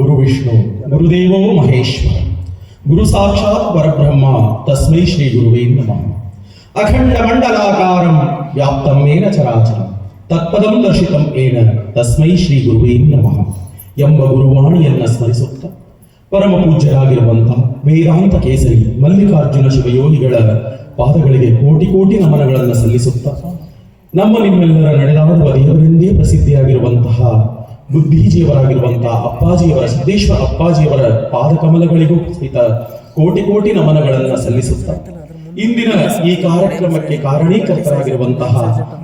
ಗುರು ವಿಷ್ಣು ಗುರುದೇವೋ ಮಹೇಶ್ವರ ಗುರು ಸಾಕ್ಷಾತ್ ಪರಬ್ರಹ್ಮ ತಸ್ಮೈ ಶ್ರೀ ಗುರುವೇ ನಮಃ. ಅಖಂಡ ಮಂಡಲಾಕಾರಂ ವ್ಯಾಪ್ತಂ ಏನ ಚರಾಚರಂ ತತ್ಪದಂ ದರ್ಶಿತಂ ಏನ ತಸ್ಮೈ ಶ್ರೀ ಗುರುವೇ ನಮಃ ಎಂಬ ಗುರುವಾಣಿಯನ್ನ ಸ್ಮರಿಸುತ್ತ ಪರಮ ಪೂಜ್ಯರಾಗಿರುವಂತಹ ವೇದಾಂತ ಕೇಸರಿ ಮಲ್ಲಿಕಾರ್ಜುನ ಶಿವಯೋಗಿಗಳ ಪಾದಗಳಿಗೆ ಕೋಟಿ ಕೋಟಿ ನಮನಗಳನ್ನು ಸಲ್ಲಿಸುತ್ತ ನಮ್ಮ ನಿಮ್ಮೆಲ್ಲರ ನಡೆದಾಡುವ ದೇವರೆಂದೇ ಪ್ರಸಿದ್ಧಿಯಾಗಿರುವಂತಹ ಬುದ್ಧಿಜೀವರಾಗಿರುವಂತಹ ಅಪ್ಪಾಜಿಯವರ ಸಿದ್ದೇಶ್ವರ ಅಪ್ಪಾಜಿಯವರ ಪಾದಕಮಲಗಳಿಗೂ ಸಹಿತ ಕೋಟಿ ಕೋಟಿ ನಮನಗಳನ್ನು ಸಲ್ಲಿಸುತ್ತ ಇಂದಿನ ಈ ಕಾರ್ಯಕ್ರಮಕ್ಕೆ ಕಾರಣೀಕರ್ತರಾಗಿರುವಂತಹ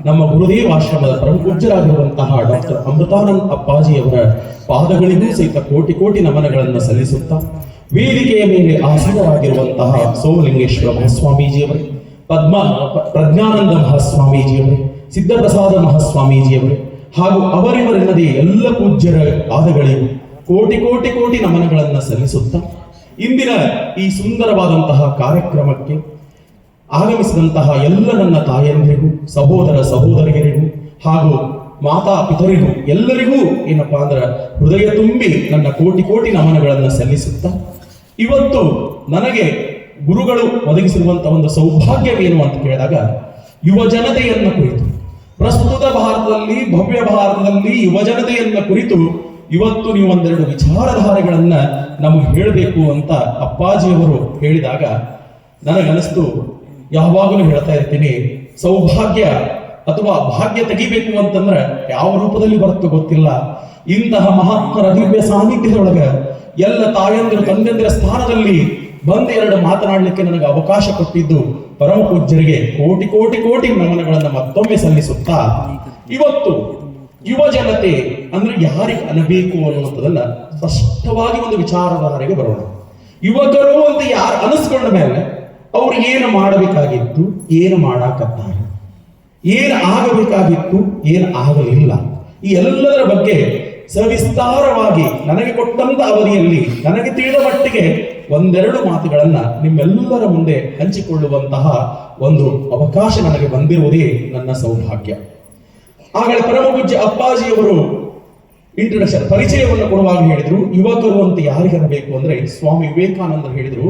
ನಮ್ಮ ಗುರುದೇವಾಶ್ರಮದ ಪರಮ ಪೂಜ್ಯರಾಗಿರುವಂತಹ ಡಾಕ್ಟರ್ ಅಮೃತಾನಂದ್ ಅಪ್ಪಾಜಿಯವರ ಪಾದಗಳಿಗೂ ಸಹಿತ ಕೋಟಿ ಕೋಟಿ ನಮನಗಳನ್ನು ಸಲ್ಲಿಸುತ್ತಾ ವೇದಿಕೆಯ ಮೇಲೆ ಆಸೀನರಾಗಿರುವಂತಹ ಸೋಮಲಿಂಗೇಶ್ವರ ಮಹಾಸ್ವಾಮೀಜಿಯವರೇ, ಪ್ರಜ್ಞಾನಂದ ಮಹಾಸ್ವಾಮೀಜಿಯವರೇ, ಸಿದ್ಧಪ್ರಸಾದ ಮಹಾಸ್ವಾಮೀಜಿಯವರೇ ಹಾಗೂ ಅವರಿವರೆನ್ನದೇ ಎಲ್ಲ ಪೂಜ್ಯರ ಪಾದಗಳಿಗೂ ಕೋಟಿ ಕೋಟಿ ಕೋಟಿ ನಮನಗಳನ್ನು ಸಲ್ಲಿಸುತ್ತಾ ಇಂದಿನ ಈ ಸುಂದರವಾದಂತಹ ಕಾರ್ಯಕ್ರಮಕ್ಕೆ ಆಗಮಿಸಿದಂತಹ ಎಲ್ಲ ನನ್ನ ತಾಯಂದಿರಿಗೂ, ಸಹೋದರ ಸಹೋದರಿಯರಿಗೂ ಹಾಗೂ ಮಾತಾ ಪಿತರಿಗೂ ಎಲ್ಲರಿಗೂ ಏನಪ್ಪಾ ಅಂದ್ರೆ ಹೃದಯ ತುಂಬಿ ನನ್ನ ಕೋಟಿ ಕೋಟಿ ನಮನಗಳನ್ನು ಸಲ್ಲಿಸುತ್ತಾ ಇವತ್ತು ನನಗೆ ಗುರುಗಳು ಒದಗಿಸಿರುವಂತಹ ಒಂದು ಸೌಭಾಗ್ಯವೇನು ಅಂತ ಕೇಳಿದಾಗ ಯುವ ಜನತೆಯನ್ನ ಕುರಿತು ಪ್ರಸ್ತುತ ಭಾರತದಲ್ಲಿ ಭವ್ಯ ಭಾರತದಲ್ಲಿ ಯುವ ಜನತೆಯನ್ನ ಕುರಿತು ಇವತ್ತು ನೀವು ಒಂದೆರಡು ವಿಚಾರಧಾರೆಗಳನ್ನ ನಮಗೆ ಹೇಳಬೇಕು ಅಂತ ಅಪ್ಪಾಜಿಯವರು ಹೇಳಿದಾಗ ನನಗನಿಸ್ತು, ಯಾವಾಗಲೂ ಹೇಳ್ತಾ ಇರ್ತೀನಿ, ಸೌಭಾಗ್ಯ ಅಥವಾ ಭಾಗ್ಯ ತೆಗಿಬೇಕು ಅಂತಂದ್ರೆ ಯಾವ ರೂಪದಲ್ಲಿ ಬರುತ್ತೋ ಗೊತ್ತಿಲ್ಲ. ಇಂತಹ ಮಹಾತ್ಮರ ದಿವ್ಯ ಸಾನ್ನಿಧ್ಯದೊಳಗ ಎಲ್ಲ ತಾಯಂದಿರು ತಂದೆಂದಿರ ಸ್ಥಾನದಲ್ಲಿ ಬಂದೆರಡು ಮಾತನಾಡಲಿಕ್ಕೆ ನನಗೆ ಅವಕಾಶ ಕೊಟ್ಟಿದ್ದು ಪರಮ ಪೂಜ್ಯರಿಗೆ ಕೋಟಿ ಕೋಟಿ ಕೋಟಿ ನಮನಗಳನ್ನು ಮತ್ತೊಮ್ಮೆ ಸಲ್ಲಿಸುತ್ತಾ ಇವತ್ತು ಯುವ ಜನತೆ ಅಂದ್ರೆ ಯಾರಿಗೆ ಅನ್ನಬೇಕು ಅನ್ನುವಂಥದ್ದನ್ನ ಸ್ಪಷ್ಟವಾಗಿ ಒಂದು ವಿಚಾರಧಾರೆಗೆ ಬರೋಣ. ಯುವಕರು ಅಂತ ಯಾರು ಅನಿಸ್ಕೊಂಡ ಮೇಲೆ ಅವ್ರು ಏನು ಮಾಡಬೇಕಾಗಿತ್ತು, ಏನು ಮಾಡಾಕತ್ತಾರೆ, ಏನು ಆಗಬೇಕಾಗಿತ್ತು, ಏನು ಆಗಲಿಲ್ಲ, ಈ ಎಲ್ಲದರ ಬಗ್ಗೆ ಸವಿಸ್ತಾರವಾಗಿ ನನಗೆ ಕೊಟ್ಟಂತ ಅವಧಿಯಲ್ಲಿ ನನಗೆ ತಿಳಿದ ಮಟ್ಟಿಗೆ ಒಂದೆರಡು ಮಾತುಗಳನ್ನ ನಿಮ್ಮೆಲ್ಲರ ಮುಂದೆ ಹಂಚಿಕೊಳ್ಳುವಂತಹ ಒಂದು ಅವಕಾಶ ನನಗೆ ಬಂದಿರುವುದೇ ನನ್ನ ಸೌಭಾಗ್ಯ. ಆಗಲೇ ಪರಮ ಪೂಜ್ಯ ಅಪ್ಪಾಜಿಯವರು ಇಂಟ್ರಡಕ್ಷನ್ ಪರಿಚಯವನ್ನು ಕೊಡುವಾಗ ಹೇಳಿದ್ರು, ಯುವಕರು ಅಂತ ಯಾರಿಗನ್ನಬೇಕು ಅಂದ್ರೆ ಸ್ವಾಮಿ ವಿವೇಕಾನಂದರು ಹೇಳಿದ್ರು,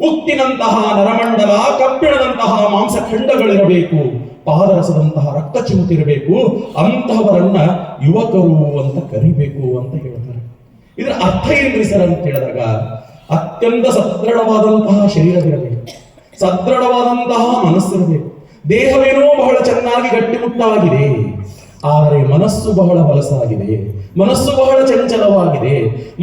ಉಕ್ಕಿನಂತಹ ನರಮಂಡಲ, ಕಬ್ಬಿಣದಂತಹ ಮಾಂಸಖಂಡಗಳಿರಬೇಕು, ಪಾದರಸದಂತಹ ರಕ್ತ ಚಿಮ್ಮುತ್ತಿರಬೇಕು, ಅಂತಹವರನ್ನ ಯುವಕರು ಅಂತ ಕರಿಬೇಕು ಅಂತ ಹೇಳ್ತಾರೆ. ಇದರ ಅರ್ಥ ಏನ್ರಿ ಸರ್ ಅಂತ ಹೇಳಿದಾಗ, ಅತ್ಯಂತ ಸದೃಢವಾದಂತಹ ಶರೀರವಿರಬೇಕು, ಸದೃಢವಾದಂತಹ ಮನಸ್ಸಿರಬೇಕು. ದೇಹವೇನೋ ಬಹಳ ಚೆನ್ನಾಗಿ ಗಟ್ಟಿಮುಟ್ಟಾಗಿದೆ, ಆದರೆ ಮನಸ್ಸು ಬಹಳ ಹೊಲಸಾಗಿದೆ, ಮನಸ್ಸು ಬಹಳ ಚಂಚಲವಾಗಿದೆ,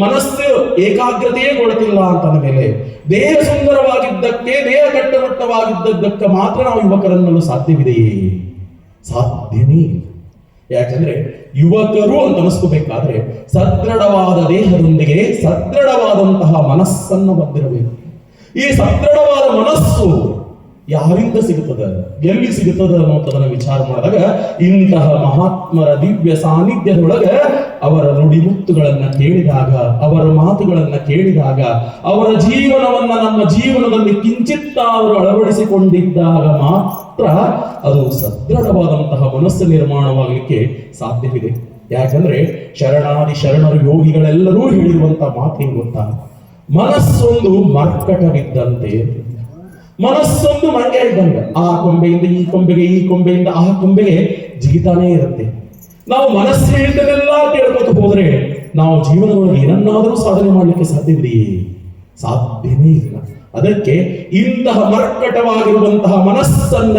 ಮನಸ್ಸು ಏಕಾಗ್ರತೆಯೇ ಕೊಡುತ್ತಿಲ್ಲ ಅಂತಂದ ಮೇಲೆ ದೇಹ ಸುಂದರವಾಗಿದ್ದಕ್ಕೆ, ದೇಹ ಕಟ್ಟಮಟ್ಟವಾಗಿದ್ದಕ್ಕೆ ಮಾತ್ರ ನಾವು ಯುವಕರನ್ನಲು ಸಾಧ್ಯವಿದೆಯೇ? ಸಾಧ್ಯನೇ ಇಲ್ಲ. ಯಾಕಂದ್ರೆ ಯುವಕರು ಅಂತ ಅನಿಸ್ಕೋಬೇಕಾದ್ರೆ ಸದೃಢವಾದ ದೇಹದೊಂದಿಗೆ ಸದೃಢವಾದಂತಹ ಮನಸ್ಸನ್ನು ಹೊಂದಿರಬೇಕು. ಈ ಸದೃಢವಾದ ಮನಸ್ಸು ಯಾರಿಂದ ಸಿಗುತ್ತದೆ, ಎಲ್ಲಿ ಸಿಗುತ್ತದೆ ಅನ್ನೋದನ್ನ ವಿಚಾರ ಮಾಡಿದಾಗ ಇಂತಹ ಮಹಾತ್ಮರ ದಿವ್ಯ ಸಾನ್ನಿಧ್ಯದೊಳಗ ಅವರ ನುಡಿಮುತ್ತುಗಳನ್ನ ಕೇಳಿದಾಗ, ಅವರ ಮಾತುಗಳನ್ನ ಕೇಳಿದಾಗ, ಅವರ ಜೀವನವನ್ನ ನಮ್ಮ ಜೀವನದಲ್ಲಿ ಕಿಂಚಿತ್ತಾದರೂ ಅಳವಡಿಸಿಕೊಂಡಿದ್ದಾಗ ಮಾತ್ರ ಅದು ಸದೃಢವಾದಂತಹ ಮನಸ್ಸು ನಿರ್ಮಾಣವಾಗಲಿಕ್ಕೆ ಸಾಧ್ಯವಿದೆ. ಯಾಕಂದ್ರೆ ಶರಣಾದಿ ಶರಣರು ಯೋಗಿಗಳೆಲ್ಲರೂ ಹೇಳಿರುವಂತಹ ಮಾತೇನು ಗೊತ್ತಾ, ಮನಸ್ಸೊಂದು ಮರ್ಕಟವಿದ್ದಂತೆ, ಮನಸ್ಸೊಂದು ಮಂಡ್ಯ ಇದ್ದಂಗೆ, ಆ ಕೊಂಬೆಯಿಂದ ಈ ಕೊಂಬೆಗೆ, ಈ ಕೊಂಬೆಯಿಂದ ಆ ಕೊಂಬೆಗೆ ಜಿಗಿತಾನೇ ಇರುತ್ತೆ. ನಾವು ಮನಸ್ಸು ಹೇಳಿದ್ದನ್ನೆಲ್ಲ ಕೇಳ್ಕೊತ ಹೋದ್ರೆ ನಾವು ಜೀವನದೊಳಗೆ ಏನನ್ನಾದರೂ ಸಾಧನೆ ಮಾಡಲಿಕ್ಕೆ ಸಾಧ್ಯವಿದೆಯೇ? ಸಾಧ್ಯನೇ ಇಲ್ಲ. ಅದಕ್ಕೆ ಇಂತಹ ಮರ್ಕಟವಾಗಿರುವಂತಹ ಮನಸ್ಸನ್ನ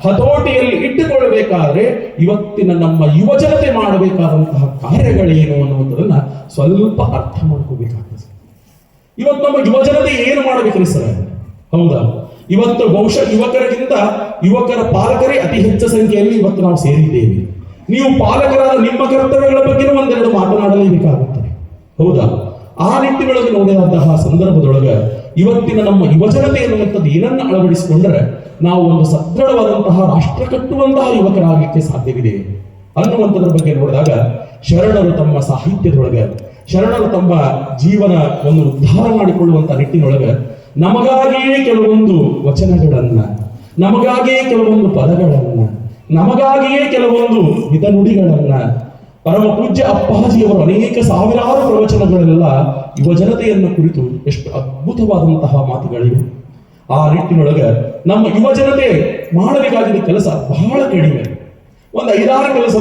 ಹತೋಟಿಯಲ್ಲಿ ಇಟ್ಟುಕೊಳ್ಳಬೇಕಾದ್ರೆ ಇವತ್ತಿನ ನಮ್ಮ ಯುವ ಜನತೆ ಮಾಡಬೇಕಾದಂತಹ ಕಾರ್ಯಗಳೇನು ಅನ್ನುವಂಥದನ್ನ ಸ್ವಲ್ಪ ಅರ್ಥ ಮಾಡ್ಕೋಬೇಕಾಗ್ತದೆ. ಇವತ್ತು ನಮ್ಮ ಯುವ ಜನತೆ ಏನು ಮಾಡಬೇಕ್ರಿ ಸರ್? ಹೌದಾ, ಇವತ್ತು ಬಹುಶಃ ಯುವಕರಿಗಿಂತ ಯುವಕರ ಪಾಲಕರೇ ಅತಿ ಹೆಚ್ಚು ಸಂಖ್ಯೆಯಲ್ಲಿ ಇವತ್ತು ನಾವು ಸೇರಿದ್ದೇವೆ. ನೀವು ಪಾಲಕರಾದ ನಿಮ್ಮ ಕರ್ತವ್ಯಗಳ ಬಗ್ಗೆ ಒಂದೆರಡು ಮಾತನಾಡಲೇಬೇಕಾಗುತ್ತದೆ. ಹೌದಾ, ಆ ನಿಟ್ಟಿನೊಳಗೆ ನೋಡಿದಂತಹ ಸಂದರ್ಭದೊಳಗ ಇವತ್ತಿನ ನಮ್ಮ ಯುವಜನತೆ ಎನ್ನುವಂಥದ್ದು ಏನನ್ನ ಅಳವಡಿಸಿಕೊಂಡ್ರೆ ನಾವು ಒಂದು ಸದೃಢವಾದಂತಹ ರಾಷ್ಟ್ರ ಕಟ್ಟುವಂತಹ ಯುವಕರಾಗಲಿಕ್ಕೆ ಸಾಧ್ಯವಿದೆ ಅನ್ನುವಂಥದ್ರ ಬಗ್ಗೆ ನೋಡಿದಾಗ ಶರಣರು ತಮ್ಮ ಸಾಹಿತ್ಯದೊಳಗೆ, ಶರಣರು ತಮ್ಮ ಜೀವನ ಒಂದು ಉದ್ಧಾರ ಮಾಡಿಕೊಳ್ಳುವಂತಹ ನಿಟ್ಟಿನೊಳಗೆ ನಮಗಾಗಿಯೇ ಕೆಲವೊಂದು ವಚನಗಳನ್ನ, ನಮಗಾಗಿಯೇ ಕೆಲವೊಂದು ಪದಗಳನ್ನ, ನಮಗಾಗಿಯೇ ಕೆಲವೊಂದು ಹಿತನುಡಿಗಳನ್ನ ಪರಮ ಪೂಜ್ಯ ಅಪ್ಪಾಜಿಯವರು ಅನೇಕ ಸಾವಿರಾರು ಪ್ರವಚನಗಳೆಲ್ಲ ಯುವ ಜನತೆಯನ್ನು ಕುರಿತು ಎಷ್ಟು ಅದ್ಭುತವಾದಂತಹ ಮಾತುಗಳಿವೆ. ಆ ನಿಟ್ಟಿನೊಳಗೆ ನಮ್ಮ ಯುವ ಜನತೆ ಮಾಡಬೇಕಾಗಿದ್ದ ಕೆಲಸ ಬಹಳ ಕಡಿಮೆ, ಒಂದು 5-6 ಕೆಲಸ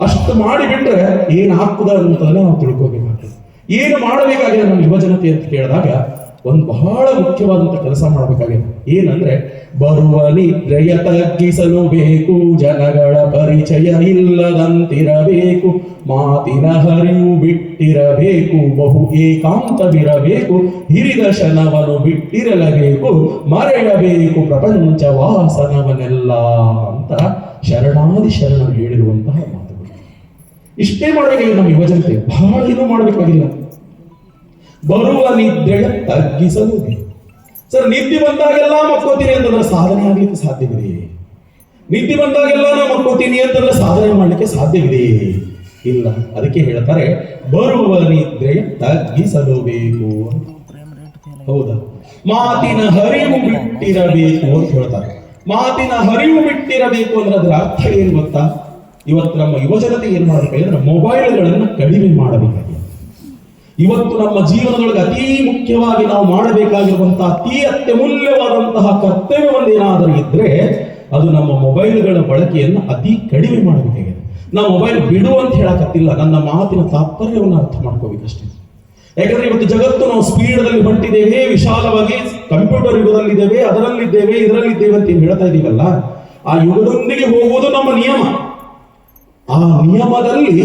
ಅಷ್ಟು ಮಾಡಿಬಿಟ್ರೆ ಏನಾಗ್ತದ ಅನ್ನೋದನ್ನ ನಾವು ತಿಳ್ಕೋಬೇಕಾಗ್ತದೆ. ಏನು ಮಾಡಬೇಕಾಗಿದೆ ನಮ್ಮ ಯುವ ಜನತೆ ಅಂತ ಕೇಳಿದಾಗ ಒಂದು ಬಹಳ ಮುಖ್ಯವಾದಂತ ಕೆಲಸ ಮಾಡಬೇಕಾಗಿದೆ. ಏನಂದ್ರೆ, ಬರುವ ನಿದ್ರೆಯ ತಗ್ಗಿಸಲು ಬೇಕು, ಜನಗಳ ಪರಿಚಯ ಇಲ್ಲದಂತಿರಬೇಕು, ಮಾತಿನ ಹರಿವು ಬಿಟ್ಟಿರಬೇಕು, ಬಹು ಏಕಾಂತವಿರಬೇಕು, ಹಿರಿದ ಶನವನ್ನು ಬಿಟ್ಟಿರಲೇಬೇಕು, ಮರೆಯಬೇಕು ಪ್ರಪಂಚ ವಾಸನವನ್ನೆಲ್ಲ ಅಂತ ಶರಣಾದಿ ಶರಣರು ಹೇಳಿರುವಂತಹ ಮಾತುಗಳು. ಇಷ್ಟೇ ಮಾಡಬೇಕಾಗಿದೆ ನಮ್ಮ ಯುವ ಜನತೆ, ಬಹಳ ಏನೂ ಮಾಡಬೇಕಾಗಿಲ್ಲ. ಬರುವ ನಿದ್ರೆಯ ತಗ್ಗಿಸಲು ಬೇಕು. ಸರ್, ನಿದ್ದೆ ಬಂದಾಗೆಲ್ಲ ಮಕ್ಕೋತೀನಿ ಅಂತಂದ್ರೆ ಸಾಧನೆ ಆಗ್ಲಿಕ್ಕೆ ಸಾಧ್ಯವಿದೆ? ನಿದ್ದೆ ಬಂದಾಗೆಲ್ಲ ನಾ ಮಕ್ಕೋತೀನಿ ಅಂತಂದ್ರೆ ಸಾಧನೆ ಮಾಡ್ಲಿಕ್ಕೆ ಸಾಧ್ಯವಿದೆ? ಇಲ್ಲ. ಅದಕ್ಕೆ ಹೇಳ್ತಾರೆ, ಬರುವ ನಿದ್ರೆಯ ತಗ್ಗಿಸಲು ಬೇಕು. ಹೌದಾ? ಮಾತಿನ ಹರಿವು ಬಿಟ್ಟಿರಬೇಕು ಅಂತ ಹೇಳ್ತಾರೆ. ಮಾತಿನ ಹರಿವು ಬಿಟ್ಟಿರಬೇಕು ಅಂದ್ರೆ ಅದರ ಅರ್ಥ ಏನ್ ಗೊತ್ತಾ? ಇವತ್ತು ನಮ್ಮ ಯುವಜನತೆ ಏನ್ ಮಾಡಬೇಕಾದ್ರೆ ಮೊಬೈಲ್ಗಳನ್ನ ಕಡಿಮೆ ಮಾಡಬೇಕಾಗಿದೆ. ಇವತ್ತು ನಮ್ಮ ಜೀವನದೊಳಗೆ ಅತೀ ಮುಖ್ಯವಾಗಿ ನಾವು ಮಾಡಬೇಕಾಗಿರುವಂತಹ ಅತಿ ಅತ್ಯಮೂಲ್ಯವಾದಂತಹ ಕರ್ತವ್ಯ ಒಂದೇನಾದರೂ ಇದ್ರೆ ಅದು ನಮ್ಮ ಮೊಬೈಲ್ಗಳ ಬಳಕೆಯನ್ನು ಅತಿ ಕಡಿಮೆ ಮಾಡಬೇಕಾಗಿದೆ. ನಾವು ಮೊಬೈಲ್ ಬಿಡು ಅಂತ ಹೇಳಕತ್ತಿಲ್ಲ, ನನ್ನ ಮಾತಿನ ತಾತ್ಪರ್ಯವನ್ನು ಅರ್ಥ ಮಾಡ್ಕೋಬೇಕಷ್ಟೇ. ಯಾಕಂದ್ರೆ ಇವತ್ತು ಜಗತ್ತು ನಾವು ಸ್ಪೀಡ್ದಲ್ಲಿ ಹೊಂಟಿದ್ದೇವೆ, ವಿಶಾಲವಾಗಿ ಕಂಪ್ಯೂಟರ್ ಯುಗದಲ್ಲಿದ್ದೇವೆ, ಅದರಲ್ಲಿದ್ದೇವೆ, ಇದರಲ್ಲಿದ್ದೇವೆ ಅಂತ ಹೇಳ್ತಾ ಇದೀವಲ್ಲ, ಆ ಯುಗದೊಂದಿಗೆ ಹೋಗುವುದು ನಮ್ಮ ನಿಯಮ. ಆ ನಿಯಮದಲ್ಲಿ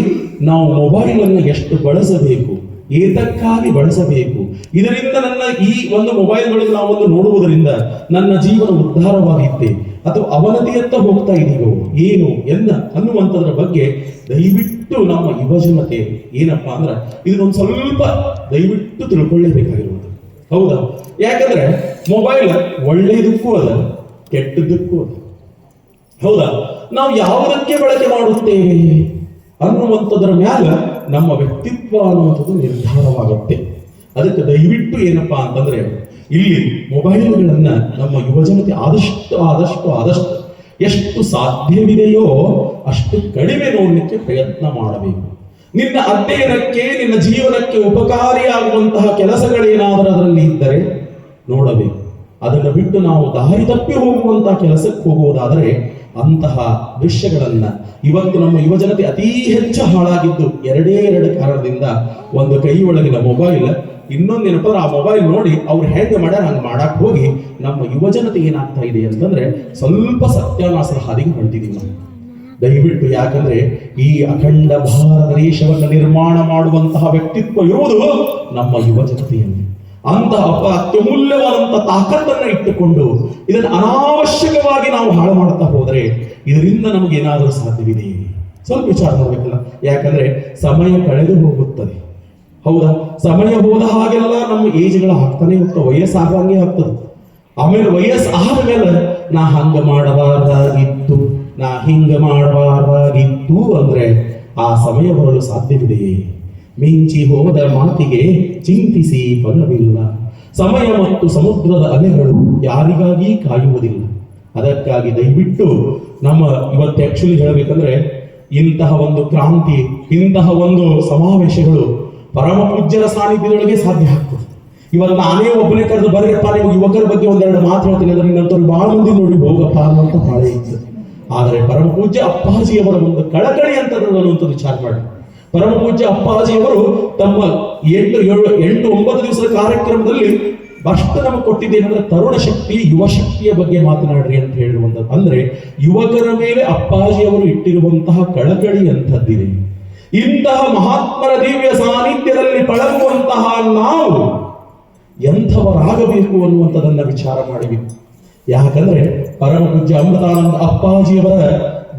ನಾವು ಮೊಬೈಲ್ ಅನ್ನು ಎಷ್ಟು ಬಳಸಬೇಕು, ಏತಕ್ಕಾಗಿ ಬಳಸಬೇಕು, ಇದರಿಂದ ನನ್ನ ಈ ಒಂದು ಮೊಬೈಲ್ಗಳಿಗೆ ನಾವೊಂದು ನೋಡುವುದರಿಂದ ನನ್ನ ಜೀವನ ಉದ್ಧಾರವಾಗಿತ್ತೆ ಅಥವಾ ಅವನತಿಯತ್ತ ಹೋಗ್ತಾ ಇದೀವೋ ಏನು ಅನ್ನುವಂಥದ್ರ ಬಗ್ಗೆ ದಯವಿಟ್ಟು ನಮ್ಮ ಯುವಜನತೆ ಏನಪ್ಪಾ ಅಂದ್ರೆ ಇದನ್ನೊಂದು ಸ್ವಲ್ಪ ದಯವಿಟ್ಟು ತಿಳ್ಕೊಳ್ಳೇಬೇಕಾಗಿರುವುದು. ಹೌದಾ? ಯಾಕಂದ್ರೆ ಮೊಬೈಲ್ ಒಳ್ಳೆಯದಕ್ಕೂ ಅದ, ಕೆಟ್ಟದ್ದಕ್ಕೂ ಅದ. ಹೌದಾ? ನಾವು ಯಾವುದಕ್ಕೆ ಬಳಕೆ ಮಾಡುತ್ತೇವೆ ಅನ್ನುವಂಥದ್ರ ಮ್ಯಾಲ ನಮ್ಮ ವ್ಯಕ್ತಿತ್ವ ಅನ್ನುವಂಥದ್ದು ನಿರ್ಧಾರವಾಗುತ್ತೆ. ಅದಕ್ಕೆ ದಯವಿಟ್ಟು ಏನಪ್ಪಾ ಅಂತಂದ್ರೆ ಇಲ್ಲಿ ಮೊಬೈಲ್ಗಳನ್ನ ನಮ್ಮ ಯುವಜನತೆ ಆದಷ್ಟು ಎಷ್ಟು ಸಾಧ್ಯವಿದೆಯೋ ಅಷ್ಟು ಕಡಿಮೆ ನೋಡಲಿಕ್ಕೆ ಪ್ರಯತ್ನ ಮಾಡಬೇಕು. ನಿನ್ನ ಅಧ್ಯಯನಕ್ಕೆ, ನಿನ್ನ ಜೀವನಕ್ಕೆ ಉಪಕಾರಿಯಾಗುವಂತಹ ಕೆಲಸಗಳೇನಾದರೂ ಅದರಲ್ಲಿ ಇದ್ದರೆ ನೋಡಬೇಕು. ಅದನ್ನು ಬಿಟ್ಟು ನಾವು ದಾರಿ ತಪ್ಪಿ ಹೋಗುವಂತಹ ಕೆಲಸಕ್ಕೆ ಹೋಗುವುದಾದರೆ ಅಂತಹ ದೃಶ್ಯಗಳನ್ನ ಇವತ್ತು ನಮ್ಮ ಯುವಜನತೆ ಅತೀ ಹೆಚ್ಚು ಹಾಳಾಗಿದ್ದು ಎರಡೇ ಕಾರಣದಿಂದ. ಒಂದು ಕೈ ಒಳಗಿನ ಮೊಬೈಲ್, ಇನ್ನೊಂದೇನಪ್ಪ ಆ ಮೊಬೈಲ್ ನೋಡಿ ಅವ್ರು ಹೆಂಗೆ ಮಾಡ್ಯಾರ ಹಂಗೆ ಮಾಡಕ್ ಹೋಗಿ ನಮ್ಮ ಯುವಜನತೆ ಏನಾಗ್ತಾ ಇದೆ ಅಂತಂದ್ರೆ ಸ್ವಲ್ಪ ಸತ್ಯಾನಾಶದ ಹಾದಿಗೆ ಹೊಂಟಿದೀವಿ ನಾವು. ದಯವಿಟ್ಟು, ಯಾಕಂದ್ರೆ ಈ ಅಖಂಡ ಭಾರತ ದೇಶವನ್ನು ನಿರ್ಮಾಣ ಮಾಡುವಂತಹ ವ್ಯಕ್ತಿತ್ವ ಇರುವುದು ನಮ್ಮ ಯುವಜನತೆಯಲ್ಲಿ. ಅಂತಹ ಅತ್ಯಮೂಲ್ಯವಾದಂತಹ ತಾಕತ್ತನ್ನ ಇಟ್ಟುಕೊಂಡು ಇದನ್ನು ಅನಾವಶ್ಯಕವಾಗಿ ನಾವು ಹಾಳು ಮಾಡ್ತಾ ಹೋದರೆ ಇದರಿಂದ ನಮಗೆ ಏನಾದರೂ ಸಾಧ್ಯವಿದೆ? ಸ್ವಲ್ಪ ವಿಚಾರ ಮಾಡಬೇಕಲ್ಲ. ಯಾಕಂದ್ರೆ ಸಮಯ ಕಳೆದು ಹೋಗುತ್ತದೆ. ಹೌದಾ? ಸಮಯ ಹೋದ ಹಾಗೆಲ್ಲ ನಮ್ಮ ಏಜ್ಗಳು ಆಗ್ತಾನೆ ಹೋಗ್ತವೆ, ವಯಸ್ಸಾಗಂಗೆ ಆಗ್ತದೆ. ಆಮೇಲೆ ವಯಸ್ಸು ಆದ್ಮೇಲೆ ನಾ ಹಂಗ ಮಾಡಬಾರ್ದಾಗಿತ್ತು, ನಾ ಹಿಂಗ ಮಾಡಬಾರ್ದಾಗಿತ್ತು ಅಂದ್ರೆ ಆ ಸಮಯ ಬರಲು ಸಾಧ್ಯವಿದೆಯೇ? ಮಿಂಚಿ ಹೋದ ಮಾತಿಗೆ ಚಿಂತಿಸಿ ಫಲವಿಲ್ಲ. ಸಮಯ ಮತ್ತು ಸಮುದ್ರದ ಅಲೆಗಳು ಯಾರಿಗಾಗಿ ಕಾಯುವುದಿಲ್ಲ. ಅದಕ್ಕಾಗಿ ದಯವಿಟ್ಟು ನಮ್ಮ ಇವತ್ತು ಆಕ್ಚುಲಿ ಹೇಳಬೇಕಂದ್ರೆ ಇಂತಹ ಒಂದು ಕ್ರಾಂತಿ, ಇಂತಹ ಒಂದು ಸಮಾವೇಶಗಳು ಪರಮ ಪೂಜ್ಯರ ಸಾನ್ನಿಧ್ಯದೊಳಗೆ ಸಾಧ್ಯ ಆಗ್ತದೆ. ಇವತ್ತು ನಾನೇ ಒಬ್ಬನೇ ಕರೆದು ಬರೀಪ್ಪ ನಿಮ್ಗೆ ಯುವಕರ ಬಗ್ಗೆ ಒಂದೆರಡು ಮಾತು ಹೇಳ್ತೀನಿ ಅಂದ್ರೆ ನಿನ್ನಂತವ್ರು ಬಹಳ ಮಂದಿ ನೋಡಿ ಹೋಗಪ್ಪ ಅನ್ನುವಂತ ಬಾಳೆ ಇತ್ತು. ಆದರೆ ಪರಮ ಪೂಜ್ಯ ಅಪ್ಪಾಜಿಯವರ ಒಂದು ಕಳಕಳಿ ಅಂತದ್ದು ವಿಚಾರ ಮಾಡಿ. ಪರಮ ಪೂಜ್ಯ ಅಪ್ಪಾಜಿಯವರು ತಮ್ಮ 8-9 ದಿವಸದ ಕಾರ್ಯಕ್ರಮದಲ್ಲಿ ಅಷ್ಟು ನಮಗೆ ಕೊಟ್ಟಿದ್ದೇನೆಂದ್ರೆ ತರುಣ ಶಕ್ತಿ, ಯುವ ಶಕ್ತಿಯ ಬಗ್ಗೆ ಮಾತನಾಡ್ರಿ ಅಂತ ಹೇಳಿರುವಂಥದ್ದು. ಅಂದ್ರೆ ಯುವಕರ ಮೇಲೆ ಅಪ್ಪಾಜಿಯವರು ಇಟ್ಟಿರುವಂತಹ ಕಳಕಳಿ ಅಂಥದ್ದಿದೆ. ಇಂತಹ ಮಹಾತ್ಮರ ದಿವ್ಯ ಸಾನ್ನಿಧ್ಯದಲ್ಲಿ ಪಳಗುವಂತಹ ನಾವು ಎಂಥವರಾಗಬೇಕು ಅನ್ನುವಂಥದ್ದನ್ನ ವಿಚಾರ ಮಾಡಿಬೇಕು. ಯಾಕಂದ್ರೆ ಪರಮ ಪೂಜ್ಯ ಅಮೃತಾನಂದ ಅಪ್ಪಾಜಿಯವರ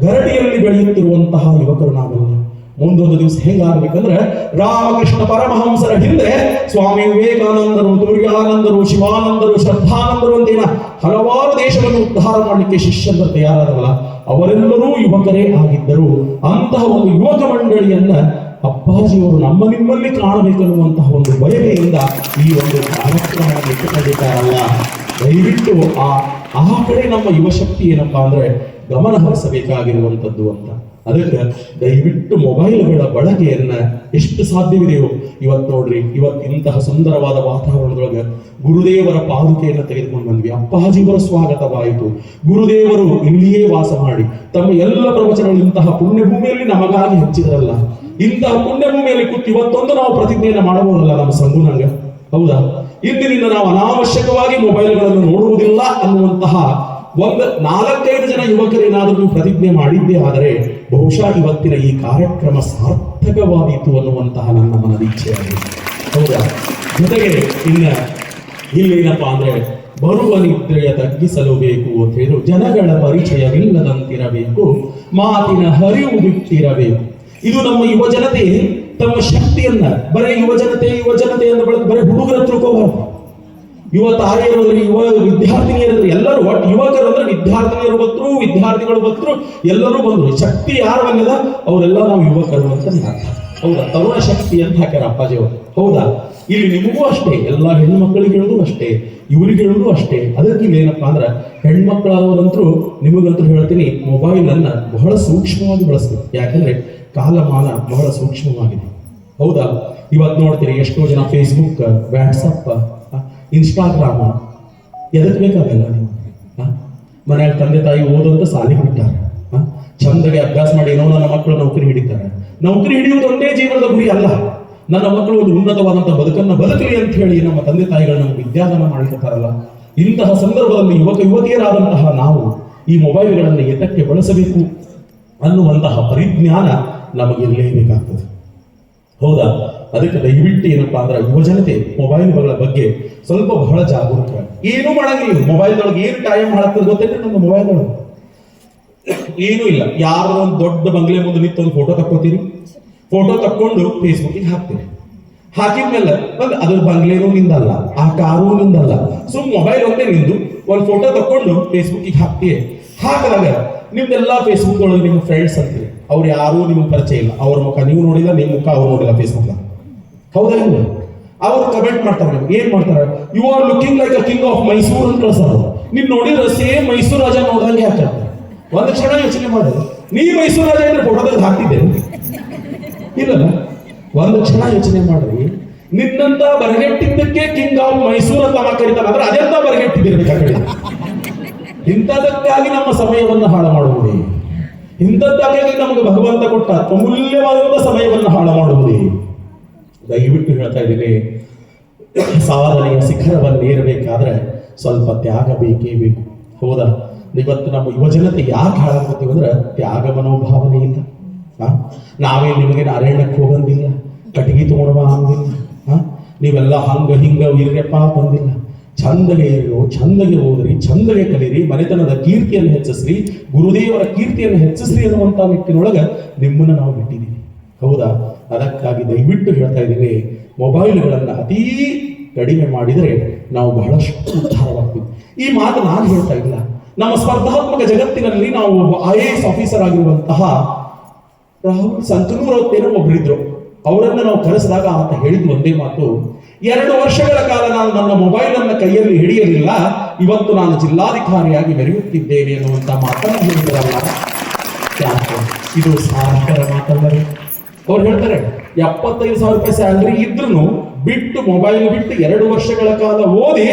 ಗರಡಿಯಲ್ಲಿ ಬೆಳೆಯುತ್ತಿರುವಂತಹ ಯುವಕರು ನಾವೆಲ್ಲ ಮುಂದೊಂದು ದಿವಸ ಹೆಂಗಾಗಬೇಕಂದ್ರೆ ರಾಮಕೃಷ್ಣ ಪರಮಹಂಸರ ಹಿಂದೆ ಸ್ವಾಮಿ ವಿವೇಕಾನಂದರು, ತುರ್ಯಾನಂದರು, ಶಿವಾನಂದರು, ಶ್ರದ್ಧಾನಂದರು ಅಂತೇನ ಹಲವಾರು ದೇಶವನ್ನು ಉದ್ಧಾರ ಮಾಡಲಿಕ್ಕೆ ಶಿಷ್ಯಂದರು ತಯಾರಾದವಲ್ಲ, ಅವರೆಲ್ಲರೂ ಯುವಕರೇ ಆಗಿದ್ದರು. ಅಂತಹ ಒಂದು ಯುವಕ ಮಂಡಳಿಯನ್ನ ಅಪ್ಪಾಜಿಯವರು ನಿಮ್ಮಲ್ಲಿ ಕಾಣಬೇಕನ್ನುವಂತಹ ಒಂದು ಬಯಕೆಯಿಂದ ಈ ಒಂದು ಕಾರ್ಯಕ್ರಮವನ್ನು ಇಟ್ಟುಕೊಂಡಿದ್ದಾರಲ್ಲ. ದಯವಿಟ್ಟು ಆ ಕಡೆ ನಮ್ಮ ಯುವ ಶಕ್ತಿ ಏನಪ್ಪಾ ಅಂದ್ರೆ ಗಮನ ಹರಿಸಬೇಕಾಗಿರುವಂಥದ್ದು ಅಂತ. ಅದಕ್ಕೆ ದಯವಿಟ್ಟು ಮೊಬೈಲ್ಗಳ ಬಳಕೆಯನ್ನ ಎಷ್ಟು ಸಾಧ್ಯವಿದೆಯೋ ಇವತ್ತು ನೋಡ್ರಿ, ಇವತ್ತು ಇಂತಹ ಸುಂದರವಾದ ವಾತಾವರಣದೊಳಗೆ ಗುರುದೇವರ ಪಾದುಕೆಯನ್ನು ತೆಗೆದುಕೊಂಡು ಬಂದ್ವಿ. ಅಪ್ಪಾಜಿಯವರ ಸ್ವಾಗತವಾಯಿತು. ಗುರುದೇವರು ಇಲ್ಲಿಯೇ ವಾಸ ಮಾಡಿ ತಮ್ಮ ಎಲ್ಲ ಪ್ರವಚನಗಳು ಇಂತಹ ಪುಣ್ಯಭೂಮಿಯಲ್ಲಿ ನಮಗಾಗಿ ಹೆಚ್ಚಿದ್ರಲ್ಲ. ಇಂತಹ ಪುಣ್ಯಭೂಮಿಯಲ್ಲಿ ಕೂತು ಇವತ್ತೊಂದು ನಾವು ಪ್ರತಿಜ್ಞೆಯನ್ನು ಮಾಡಬಹುದಲ್ಲ ನಮ್ಮ ಸಂಗುನಂಗ, ಹೌದಾ? ಇಂದಿನಿಂದ ನಾವು ಅನಾವಶ್ಯಕವಾಗಿ ಮೊಬೈಲ್ಗಳನ್ನು ನೋಡುವುದಿಲ್ಲ ಅನ್ನುವಂತಹ ಒಂದು 4-5 ಜನ ಯುವಕರೇನಾದರೂ ನೀವು ಪ್ರತಿಜ್ಞೆ ಮಾಡಿದ್ದೇ ಆದರೆ ಬಹುಶಃ ಇವತ್ತಿನ ಈ ಕಾರ್ಯಕ್ರಮ ಸಾರ್ಥಕವಾದೀತು ಅನ್ನುವಂತಹ ನನ್ನ ಮನದ ಇಚ್ಛೆಯಾಗಿದೆ, ಹೌದಾ? ಜೊತೆಗೆ ಇಲ್ಲೇನಪ್ಪಾ ಅಂದ್ರೆ ಬರುವ ನಿದ್ರೆಯ ತಗ್ಗಿಸಲು ಬೇಕು ಅಂತ ಹೇಳಿ ಜನಗಳ ಪರಿಚಯವಿಲ್ಲದಂತಿರಬೇಕು, ಮಾತಿನ ಹರಿವು ಬಿಟ್ಟಿರಬೇಕು. ಇದು ನಮ್ಮ ಯುವಜನತೆ ತಮ್ಮ ಶಕ್ತಿಯನ್ನ ಬರೀ ಯುವಜನತೆ ಎಂದು ಬರೀ ಹುಡುಗರ ತಿಳ್ಕೋಬಾರ್ದು. ಯುವ ತಾರೆಯರು, ಯುವ ವಿದ್ಯಾರ್ಥಿನಿಯರು, ಎಲ್ಲರೂ ಒಟ್ಟು ಯುವಕರು ಅಂದ್ರೆ ವಿದ್ಯಾರ್ಥಿನಿಯರು ಬತ್ರು, ವಿದ್ಯಾರ್ಥಿಗಳು ಬತ್ರು, ಎಲ್ಲರೂ ಬಂದ್ರು. ಶಕ್ತಿ ಯಾರು ಬಂದಿದ ಅವರೆಲ್ಲ ನಾವು ಯುವಕರು ಅಂತ ಅರ್ಥ, ಹೌದಾ? ತರುಣ ಶಕ್ತಿ ಅಂತ ಹಾಕ್ಯಾರ ಅಪ್ಪಾಜಿಯವರು, ಹೌದಾ? ಇಲ್ಲಿ ನಿಮಗೂ ಅಷ್ಟೇ, ಎಲ್ಲ ಹೆಣ್ಮಕ್ಳಿಗೆ ಹೇಳುದು ಅಷ್ಟೇ, ಇವ್ರಿಗೆ ಹೇಳುದು ಅಷ್ಟೇ. ಅದಕ್ಕೆ ಇಲ್ಲೇನಪ್ಪಾ ಅಂದ್ರೆ ಹೆಣ್ಮಕ್ಳಾದವರಂತರೂ ನಿಮಗಂತೂ ಹೇಳ್ತೀನಿ, ಮೊಬೈಲ್ ಅನ್ನ ಬಹಳ ಸೂಕ್ಷ್ಮವಾಗಿ ಬಳಸ್ಬೇಕು. ಯಾಕಂದ್ರೆ ಕಾಲಮಾನ ಬಹಳ ಸೂಕ್ಷ್ಮವಾಗಿದೆ, ಹೌದಾ? ಇವತ್ತು ನೋಡ್ತೀರಿ ಎಷ್ಟೋ ಜನ ಫೇಸ್ಬುಕ್, ವಾಟ್ಸಪ್, ಇನ್ಸ್ಟಾಗ್ರಾಮ್ ಎದಕ್ ಬೇಕಾಗಲ್ಲ. ನೀವು ಮನೆಯಾಗ ತಂದೆ ತಾಯಿ ಓದಂತ ಸಾಲಿಗೆ ಬಿಟ್ಟಾರ, ಚಂದಗೆ ಅಭ್ಯಾಸ ಮಾಡಿ ಏನೋ ನನ್ನ ಮಕ್ಕಳು ನೌಕರಿ ಹಿಡಿತಾರೆ. ನೌಕರಿ ಹಿಡಿಯುವುದು ಒಂದೇ ಜೀವನದ ಗುರಿ ಅಲ್ಲ. ನನ್ನ ಮಕ್ಕಳು ಒಂದು ಉನ್ನತವಾದಂತಹ ಬದುಕನ್ನು ಬದುಕಲಿ ಅಂತ ಹೇಳಿ ನಮ್ಮ ತಂದೆ ತಾಯಿಗಳು ನಮಗೆ ವಿದ್ಯಾದಾನ ಮಾಡಿರ್ತಾರಲ್ಲ. ಇಂತಹ ಸಂದರ್ಭದಲ್ಲಿ ಯುವಕ ಯುವತಿಯರಾದಂತಹ ನಾವು ಈ ಮೊಬೈಲ್ಗಳನ್ನು ಎತ್ತಕ್ಕೆ ಬಳಸಬೇಕು ಅನ್ನುವಂತಹ ಪರಿಜ್ಞಾನ ನಮಗಿರಲೇಬೇಕಾಗ್ತದೆ, ಹೌದಾ? ಅದಕ್ಕೆ ದಯವಿಟ್ಟು ಏನಪ್ಪಾ ಅಂದ್ರೆ ಯುವಜನತೆ ಮೊಬೈಲ್ಗಳ ಬಗ್ಗೆ ಸ್ವಲ್ಪ ಬಹಳ ಜಾಗರೂಕ. ಏನೂ ಮಾಡಂಗಿಲ್ಲ ಮೊಬೈಲ್ದೊಳಗೆ. ಏನು ಟೈಮ್ ಹಾಳಾಗ್ತದೆ ಗೊತ್ತೈತೆ ನಮ್ಮ ಮೊಬೈಲ್ದೊಳಗೆ? ಏನೂ ಇಲ್ಲ. ಯಾರೋ ಒಂದು ದೊಡ್ಡ ಬಂಗ್ಲೆ ಮುಂದೆ ನಿಂತು ಒಂದು ಫೋಟೋ ತಕ್ಕೋತೀರಿ, ಫೋಟೋ ತಕ್ಕೊಂಡು ಫೇಸ್ಬುಕ್ಗೆ ಹಾಕ್ತೀರಿ. ಹಾಕಿದ್ಮೇಲೆ ಅದ್ರ ಬಂಗ್ಲೇನೂ ನಿಂದಲ್ಲ, ಆ ಕಾರೂ ನಿಂದಲ್ಲ, ಮೊಬೈಲ್ ಒಂದೇ ನಿಂದು ಒಂದು ಫೋಟೋ ತಕ್ಕೊಂಡು ಫೇಸ್ಬುಕ್ಗೆ ಹಾಕ್ತೀವಿ. ಹಾಕಿದಾಗ ನಿಮ್ದೆಲ್ಲ ಫೇಸ್ಬುಕ್ ಒಳಗೆ ನಿಮ್ಮ ಫ್ರೆಂಡ್ಸ್ ಅಂತೀರಿ, ಅವ್ರು ಯಾರೂ ನಿಮ್ಗೆ ಪರಿಚಯ ಇಲ್ಲ. ಅವ್ರ ಮುಖ ನೀವು ನೋಡಿಲ್ಲ, ನಿಮ್ಮ ಮುಖ ಅವ್ರು ನೋಡಿಲ್ಲ ಫೇಸ್ಬುಕ್, ಹೌದಾ? ಇಲ್ಲ ಅವ್ರು ಕಮೆಂಟ್ ಮಾಡ್ತಾರೆ, ನಿಮ್ಗೆ ಏನ್ ಮಾಡ್ತಾರೆ? You are looking like a king of Mysore ಅಂತ ಕಳ್ಸಾರ. ನೀನ್ ನೋಡಿದ್ರೆ ಸೇಮ್ ಮೈಸೂರು ರಾಜ ನೋಡ್ದಂಗೆ ಹಾಕ್ತಾರೆ. ಒಂದು ಕ್ಷಣ ಯೋಚನೆ ಮಾಡೋದು, ನೀ ಮೈಸೂರು ರಾಜ ಅಂದ್ರೆ ಫೋಟೋದಲ್ಲಿ ಹಾಕ್ತಿದ್ದೆ ಇಲ್ಲಲ್ಲ? ಒಂದು ಕ್ಷಣ ಯೋಚನೆ ಮಾಡ್ರಿ, ನಿನ್ನಂತ ಬರಗೆಟ್ಟಿದ್ದಕ್ಕೆ ಕಿಂಗ್ ಆಫ್ ಮೈಸೂರು ಅಂತ ಕರೀತಾರ ಅಂದ್ರೆ ಅದೆಂತ ಬರಗೆಟ್ಟಿದ್ದಿರ್ಬೇಕಾಗಿ. ಇಂಥದಕ್ಕಾಗಿ ನಮ್ಮ ಸಮಯವನ್ನು ಹಾಳು ಮಾಡುವುದೇ, ಇಂಥದ್ದಾಗಿ ನಮಗೆ ಭಗವಂತ ಕೊಟ್ಟ ಅಮೂಲ್ಯವಾದಂತಹ ಸಮಯವನ್ನು ಹಾಳು ಮಾಡುವುದೇ. ದಯವಿಟ್ಟು ಹೇಳ್ತಾ ಇದ್ದೀನಿ, ಸಾಧನೆಯ ಶಿಖರವನ್ನು ಏರಬೇಕಾದ್ರೆ ಸ್ವಲ್ಪ ತ್ಯಾಗ ಬೇಕೇ ಬೇಕು, ಹೌದಾ? ಇವತ್ತು ನಮ್ಮ ಯುವಜನತೆ ಯಾಕೆ ಹಾಳಾಗ್ತೀವಿ ಅಂದ್ರೆ ತ್ಯಾಗ ಮನೋಭಾವನೆ ಇಲ್ಲ. ನಾವೇ ನಿಮಗೆ ಅರಣ್ಯಕ್ಕೆ ಹೋಗಂದಿಲ್ಲ, ಕಟ್ಟಿಗೆ ತಗೊಂಡ್ಬಾ ಅಂದಿಲ್ಲ, ನೀವೆಲ್ಲ ಹಂಗ ಹಿಂಗ ಇರ್ರಪ್ಪ ಬಂದಿಲ್ಲ. ಚಂದಗೆ ಇರೋ, ಚಂದಗೆ ಓದ್ರಿ, ಚಂದಗೆ ಕಲೀರಿ, ಮನೆತನದ ಕೀರ್ತಿಯನ್ನು ಹೆಚ್ಚಿಸ್ರಿ, ಗುರುದೇವರ ಕೀರ್ತಿಯನ್ನು ಹೆಚ್ಚಿಸ್ರಿ ಅನ್ನುವಂಥ ನಿಟ್ಟಿನೊಳಗೆ ನಿಮ್ಮನ್ನು ನಾವು ಬಿಟ್ಟಿದ್ದೀವಿ, ಹೌದಾ? ಅದಕ್ಕಾಗಿ ದಯವಿಟ್ಟು ಹೇಳ್ತಾ ಇದ್ದೀನಿ, ಮೊಬೈಲ್ಗಳನ್ನು ಅತೀ ಕಡಿಮೆ ಮಾಡಿದರೆ ನಾವು ಬಹಳಷ್ಟು ಉದ್ಧಾರವಾಗ್ತೀವಿ. ಈ ಮಾತು ನಾನು ಹೇಳ್ತಾ ಇಲ್ಲ. ನಮ್ಮ ಸ್ಪರ್ಧಾತ್ಮಕ ಜಗತ್ತಿನಲ್ಲಿ ನಾವು IAS ಆಫೀಸರ್ ಆಗಿರುವಂತಹ ರಾಹುಲ್ ಸಂಕನೂರ್ ಅಂತೇನೋ ಒಬ್ಬರಿದ್ರು. ಅವರನ್ನು ನಾವು ಕರೆಸಿದಾಗ ಆತ ಹೇಳಿದ್ದು ಒಂದೇ ಮಾತು, 2 ವರ್ಷಗಳ ಕಾಲ ನಾನು ನನ್ನ ಮೊಬೈಲ್ ಅನ್ನ ಕೈಯಲ್ಲಿ ಹಿಡಿಯಲಿಲ್ಲ, ಇವತ್ತು ನಾನು ಜಿಲ್ಲಾಧಿಕಾರಿಯಾಗಿ ಮೆರೆಯುತ್ತಿದ್ದೇನೆ ಅನ್ನುವಂತ ಮಾತನ್ನು ಹೇಳಿದ್ರಲ್ಲ. ಇದು ಸಾರ್ಥಕರ ಮಾತಲ್ಲವೇ? ಅವ್ರು ಹೇಳ್ತಾರೆ 75,000 ರೂಪಾಯಿ ಸ್ಯಾಲರಿ ಇದ್ರೂ ಬಿಟ್ಟು ಮೊಬೈಲ್ ಬಿಟ್ಟು 2 ವರ್ಷಗಳ ಕಾಲ ಓದಿ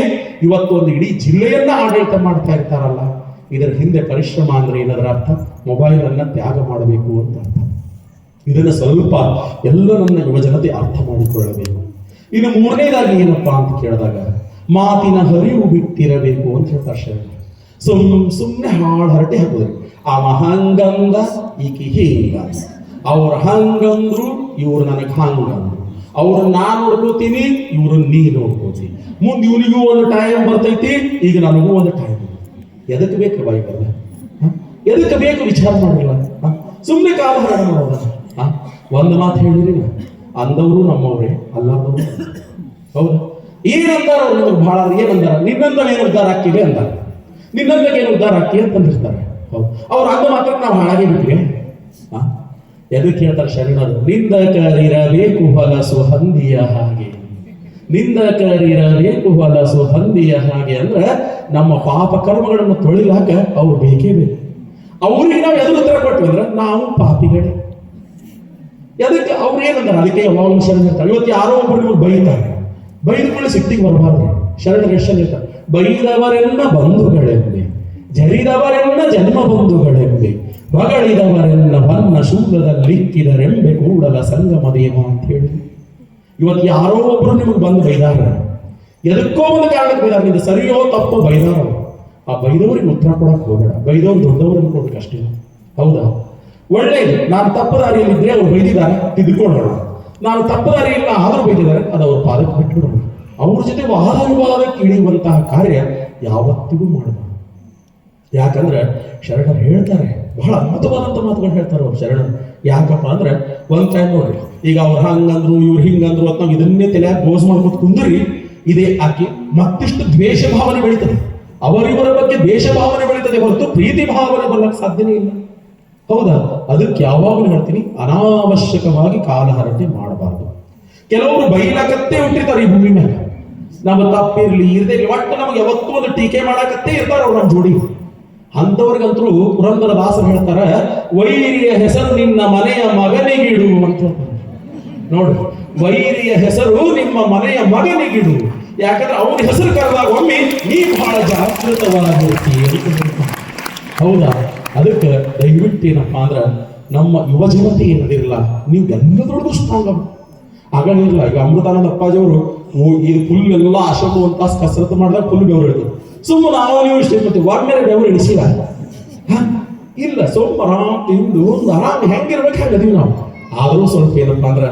ಇವತ್ತು ಒಂದು ಇಡೀ ಜಿಲ್ಲೆಯನ್ನ ಆಡಳಿತ ಮಾಡ್ತಾ ಇರ್ತಾರಲ್ಲ. ಇದರ ಹಿಂದೆ ಪರಿಶ್ರಮ ಅಂದ್ರೆ ಏನದರ ಅರ್ಥ? ಮೊಬೈಲ್ ಅನ್ನ ತ್ಯಾಗ ಮಾಡಬೇಕು ಅಂತ ಅರ್ಥ. ಇದನ್ನ ಸ್ವಲ್ಪ ಎಲ್ಲ ನನ್ನ ಯುವಜನತೆ ಅರ್ಥ ಮಾಡಿಕೊಳ್ಳಬೇಕು. ಇನ್ನು 3ನೇದಾಗಿ ಏನಪ್ಪಾ ಅಂತ ಕೇಳಿದಾಗ ಮಾತಿನ ಹರಿವು ಬಿಟ್ಟಿರಬೇಕು ಅಂತ ಹೇಳ್ತಾರೆ. ಸುಮ್ಮನೆ ಹಾಳು ಹರಟೆ ಹಾಕೋದ್ರಿ. ಅವ ಹಂಗಂದ ಈಕಿ ಹಿಂಗ, ಅವ್ರ ಹಂಗಂದ್ರು ಇವ್ರು ನನಗೆ ಹಂಗಂದ್ರು, ಅವ್ರನ್ನ ನಾನು ನೋಡ್ಕೋತೀನಿ, ಇವ್ರನ್ನ ನೀ ನೋಡ್ಕೋತಿ, ಮುಂದೆ ಇವನಿಗೂ ಒಂದು ಟೈಮ್ ಬರ್ತೈತಿ, ಈಗ ನನಗೂ ಒಂದು ಟೈಮ್. ಎದಕ್ಕೆ ಬೇಕು ಬೈಬಲ್? ಎದಕ್ಕೆ ಬೇಕು ವಿಚಾರ ಮಾಡಿಲ್ಲ? ಸುಮ್ಮನೆ ಕಾಲ ಹರಣ ಮಾಡೋದ. ಒಂದು ಮಾತು ಹೇಳಿರಿ, ಅಂದವರು ನಮ್ಮವ್ರೆ, ಅಲ್ಲಾದವರು ಹೌದಾ? ಏನಂದಾರ ಅವ್ರು ಬಹಳ ಏನಂದಾರ, ನಿನ್ನಂತ ಏನು ಉದ್ಧಾರ ಹಾಕಿವೆ ಅಂದಾರ, ನಿನ್ನಂತ ಏನು ಉದ್ಧಾರ ಹಾಕಿ ಅಂತಂದಿರ್ತಾರೆ. ಹೌದು, ಅವ್ರು ಅಂದ ಮಾತ್ರ ನಾವು ಹಾಳಾಗಿ ಬಿಟ್ವಿ. ಎದಕ್ಕೆ ಹೇಳ್ತಾರೆ ಶರಣರು? ನಿಂದಕರಿರಬೇಕು ಹೊಲಸು ಹಂದಿಯ ಹಾಗೆ, ನಿಂದಕರಿರಬೇಕು ಹೊಲಸು ಹಂದಿಯ ಹಾಗೆ ಅಂದ್ರೆ ನಮ್ಮ ಪಾಪ ಕರ್ಮಗಳನ್ನು ತೊಳಿಲಾಕ ಅವ್ರು ಬೇಕೇ ಬೇಕು. ಅವ್ರಿಗೆ ನಾವು ಎದುರು ಉತ್ತರ ಕೊಟ್ವಿ ಅಂದ್ರೆ ನಾವು ಪಾಪಿಗಳೇ. ಅದಕ್ಕೆ ಅವ್ರು ಏನಂತಾರೆ, ಅದಕ್ಕೆ ಯಾವಾಗಲೂ ಶರಣ ಇರ್ತಾರೆ. ಇವತ್ತು ಯಾರೋ ಒಬ್ರು ನಿಮಗೆ ಬೈತಾರೆ, ಬೈದ ಕೂಡ ಸಿಟ್ಟಿಗೆ ಬರಬಾರ್ದು. ಶರಣರು ಎಷ್ಟು ಇರ್ತಾರೆ, ಬೈದವರೆಲ್ಲ ಬಂಧುಗಳೆಂಬೆ, ಜರಿದವರೆಲ್ಲ ಜನ್ಮ ಬಂಧುಗಳೆಂಬೆ, ಹೊಗಳಿದವರೆಲ್ಲ ಬನ್ನ ಶೂಲದಲ್ಲಿಕ್ಕಿದರೆಂಬೆ ಕೂಡಲ ಸಂಗಮ ದೇವ ಅಂತ ಹೇಳಿ. ಇವತ್ತು ಯಾರೋ ಒಬ್ರು ನಿಮಗೆ ಬಂದು ಬೈದಾರ, ಎದಕ್ಕೋ ಒಂದು ಕಾರಣಕ್ಕೆ ಬೈದಾರ, ನಿಂದು ಸರಿಯೋ ತಪ್ಪೋ ಬೈದಾರ. ಆ ಬೈದವ್ರಿಗೆ ಉತ್ತರ ಕೊಡಕ್ ಹೋಗಬೇಡ, ಬೈದವ್ರು ದೊಡ್ಡವ್ರು ಅನ್ಕೊಳ್ಬೇಕು ಅಷ್ಟೇ. ಹೌದಾ? ಒಳ್ಳೇದು, ನಾನು ತಪ್ಪು ದಾರಿಯಲ್ಲಿದ್ರೆ ಅವ್ರು ಬೈದಿದ್ದಾರೆ ತಿದ್ದುಕೊಳ್ಳೋಣ. ನಾನು ತಪ್ಪು ದಾರಿಯಿಲ್ಲ ಆದ್ರೂ ಬೈದಿದ್ದಾರೆ, ಅದು ಅವ್ರ ಪಾದಕ್ಕೆ ಬಿಟ್ಬಿಡೋಣ. ಅವ್ರ ಜೊತೆ ವಾದ ವಿವಾದಕ್ಕೆ ಇಳಿಯುವಂತಹ ಕಾರ್ಯ ಯಾವತ್ತಿಗೂ ಮಾಡಬಾರ್ದು. ಯಾಕಂದ್ರೆ ಶರಣರು ಹೇಳ್ತಾರೆ, ಬಹಳ ಅದ್ಭುತವಾದಂಥ ಮಾತುಗಳು ಹೇಳ್ತಾರೆ ಅವ್ರು ಶರಣರು. ಯಾಕಪ್ಪ ಅಂದ್ರೆ ಒಂದ್ ಟೈಮ್ ನೋಡ್ರಿ, ಈಗ ಅವ್ರು ಹಂಗಂದ್ರು ಇವ್ರು ಹಿಂಗಂದ್ರು ಅಂತ ನಾವು ಇದನ್ನೇ ತಲೆಯಾಗ ಗೋಸ್ ಮಾಡ್ಕೊತ ಕುಂದ್ರಿ, ಇದೇ ಆಕಿ ಮತ್ತಿಷ್ಟು ದ್ವೇಷ ಭಾವನೆ ಬೆಳೀತದೆ. ಅವರಿವರ ಬಗ್ಗೆ ದ್ವೇಷ ಭಾವನೆ ಬೆಳೀತದೆ ಹೊರತು ಪ್ರೀತಿ ಭಾವನೆ ಬರ್ಲಕ್ಕೆ ಸಾಧ್ಯನೇ ಇಲ್ಲ. ಹೌದಾ? ಅದಕ್ಕೆ ಯಾವಾಗಲೂ ಹೇಳ್ತೀನಿ, ಅನಾವಶ್ಯಕವಾಗಿ ಕಾಲಹರಟೆ ಮಾಡಬಾರ್ದು. ಕೆಲವರು ಬೈಲಾಕತ್ತೇ ಹುಟ್ಟಿರ್ತಾರೆ ಈ ಭೂಮಿ ಮೇಲೆ, ನಮ್ಮ ತಪ್ಪಿರ್ಲಿ ಇರದೇ ಒಟ್ಟು ನಮಗೆ ಯಾವತ್ತೂ ಒಂದು ಟೀಕೆ ಮಾಡಾಕತ್ತೇ ಇರ್ತಾರ ಅವ್ರು ನಮ್ಮ ಜೋಡಿ. ಅಂತವ್ರಿಗಂತೂ ಪುರಂದರ ದಾಸರು ಹೇಳ್ತಾರ, ವೈರಿಯ ಹೆಸರು ನಿನ್ನ ಮನೆಯ ಮಗನಿಗಿಡು ಅಂತ ಹೇಳ್ತಾರೆ. ನೋಡು, ವೈರಿಯ ಹೆಸರು ನಿಮ್ಮ ಮನೆಯ ಮಗನಿಗಿಡು. ಯಾಕಂದ್ರೆ ಅವನ ಹೆಸರು ಕರೆದಾಗ ಒಮ್ಮೆ ನೀ ಬಹಳ ಜಾಗೃತವಾಗಿರ್ತೀಯ. ಹೌದಾ? ಅದಕ್ಕೆ ದಯವಿಟ್ಟು ಏನಪ್ಪಾ ಅಂದ್ರೆ ನಮ್ಮ ಯುವ ಜನತೆ ಏನದಿರಲ್ಲ, ನೀವು ಎಲ್ಲದರೊಳಗೂ ಸ್ಟ್ರಾಂಗ್ ಆಗಲಿಲ್ಲ. ಈಗ ಅಮೃತಾನಂದ ಅಪ್ಪಾಜಿಯವರು ಇದು ಫುಲ್ ಎಲ್ಲ ಅಶೋಕ ಒಂದು ತಾಸು ಕಸರತ್ತು ಮಾಡಿದಾಗ ಫುಲ್ ಬೆವರು ಇರ್ತದೆ. ಸುಮ್ಮನೆ ನಾವು ನೀವು ಇಷ್ಟ ಮಾಡ್ತೀವಿ, ಒಮ್ಮೆ ಬೆವರು ಇಳಿಸಿಲ್ಲ ಇಲ್ಲ, ಸ್ವಲ್ಪ ಆರಾಮ್ ತಿಂದು ಒಂದು ಆರಾಮ್ ಹೆಂಗಿರ್ಬೇಕು ಹಂಗದೀವಿ ನಾವು. ಆದರೂ ಸ್ವಲ್ಪ ಏನಪ್ಪಾ ಅಂದ್ರೆ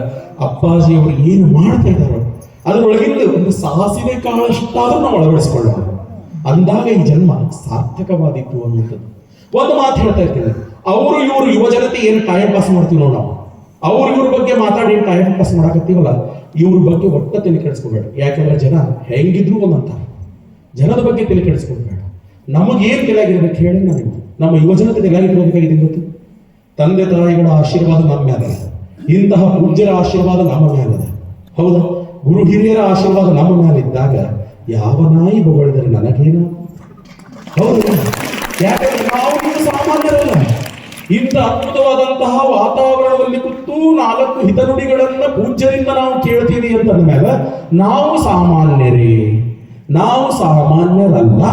ಅಪ್ಪಾಜಿಯವರು ಏನು ಮಾಡ್ತಾ ಇದ್ದಾರೋ ಅದರೊಳಗಿಂದ ಒಂದು ಸಾಸಿವೆ ಕಾಳಷ್ಟಾದ್ರೂ ನಾವು ಅಳವಡಿಸ್ಕೊಳ್ಳೋಣ. ಅಂದಾಗ ಈ ಜನ್ಮ ಸಾರ್ಥಕವಾದಿತ್ತು ಅನ್ನುವಂಥದ್ದು. ಒಂದು ಮಾತು ಹೇಳ್ತಾ ಇರ್ತೀನಿ, ಅವರು ಇವರು ಯುವ ಜನತೆ ಏನು ಟೈಮ್ ಪಾಸ್ ಮಾಡ್ತೀವಿ ನೋಡಿ ನಾವು, ಅವ್ರ ಇವ್ರ ಬಗ್ಗೆ ಮಾತಾಡಿ ಟೈಮ್ ಪಾಸ್ ಮಾಡಕತ್ತೀವಲ್ಲ, ಇವ್ರ ಬಗ್ಗೆ ಒಟ್ಟ ತಲೆ ಕೆಡಿಸ್ಕೋಬೇಡ. ಯಾಕಂದ್ರೆ ಜನ ಹೆಂಗಿದ್ರು ಒಂದಂತಾರೆ, ಜನದ ಬಗ್ಗೆ ತಲೆ ಕೆಡಿಸ್ಕೋಬೇಡ. ನಮಗೇನು ತಲೆಯಾಗಿರ್ಬೇಕು ಹೇಳಿ, ನನಗೆ ನಮ್ಮ ಯುವ ಜನತೆ ತಲೆಯಾಗಿರ್ಬೇಕಾಗಿದೆ ಗೊತ್ತು. ತಂದೆ ತಾಯಿಗಳ ಆಶೀರ್ವಾದ ನಮ್ಮ ಮೇಲೆ, ಇಂತಹ ಪೂಜ್ಯರ ಆಶೀರ್ವಾದ ನಮ್ಮ ಮೇಲದ. ಹೌದಾ? ಗುರು ಹಿರಿಯರ ಆಶೀರ್ವಾದ ನಮ್ಮ ಮೇಲಿದ್ದಾಗ ಯಾವ ನಾಯಿ ಬೊಗಳಿದರೆ ನನಗೇನು? ಹೌದು, ಯಾಕಂದ್ರೆ ನಾವು ಸಾಮಾನ್ಯರಲ್ಲ. ಇಂಥ ಅದ್ಭುತವಾದಂತಹ ವಾತಾವರಣದಲ್ಲಿ ಕೂತು 4 ಹಿತನುಡಿಗಳನ್ನ ಪೂಜ್ಯರಿಂದ ನಾವು ಕೇಳ್ತೀವಿ ಅಂತಂದ ಮೇಲೆ ನಾವು ಸಾಮಾನ್ಯರೇ, ನಾವು ಸಾಮಾನ್ಯರಲ್ಲ.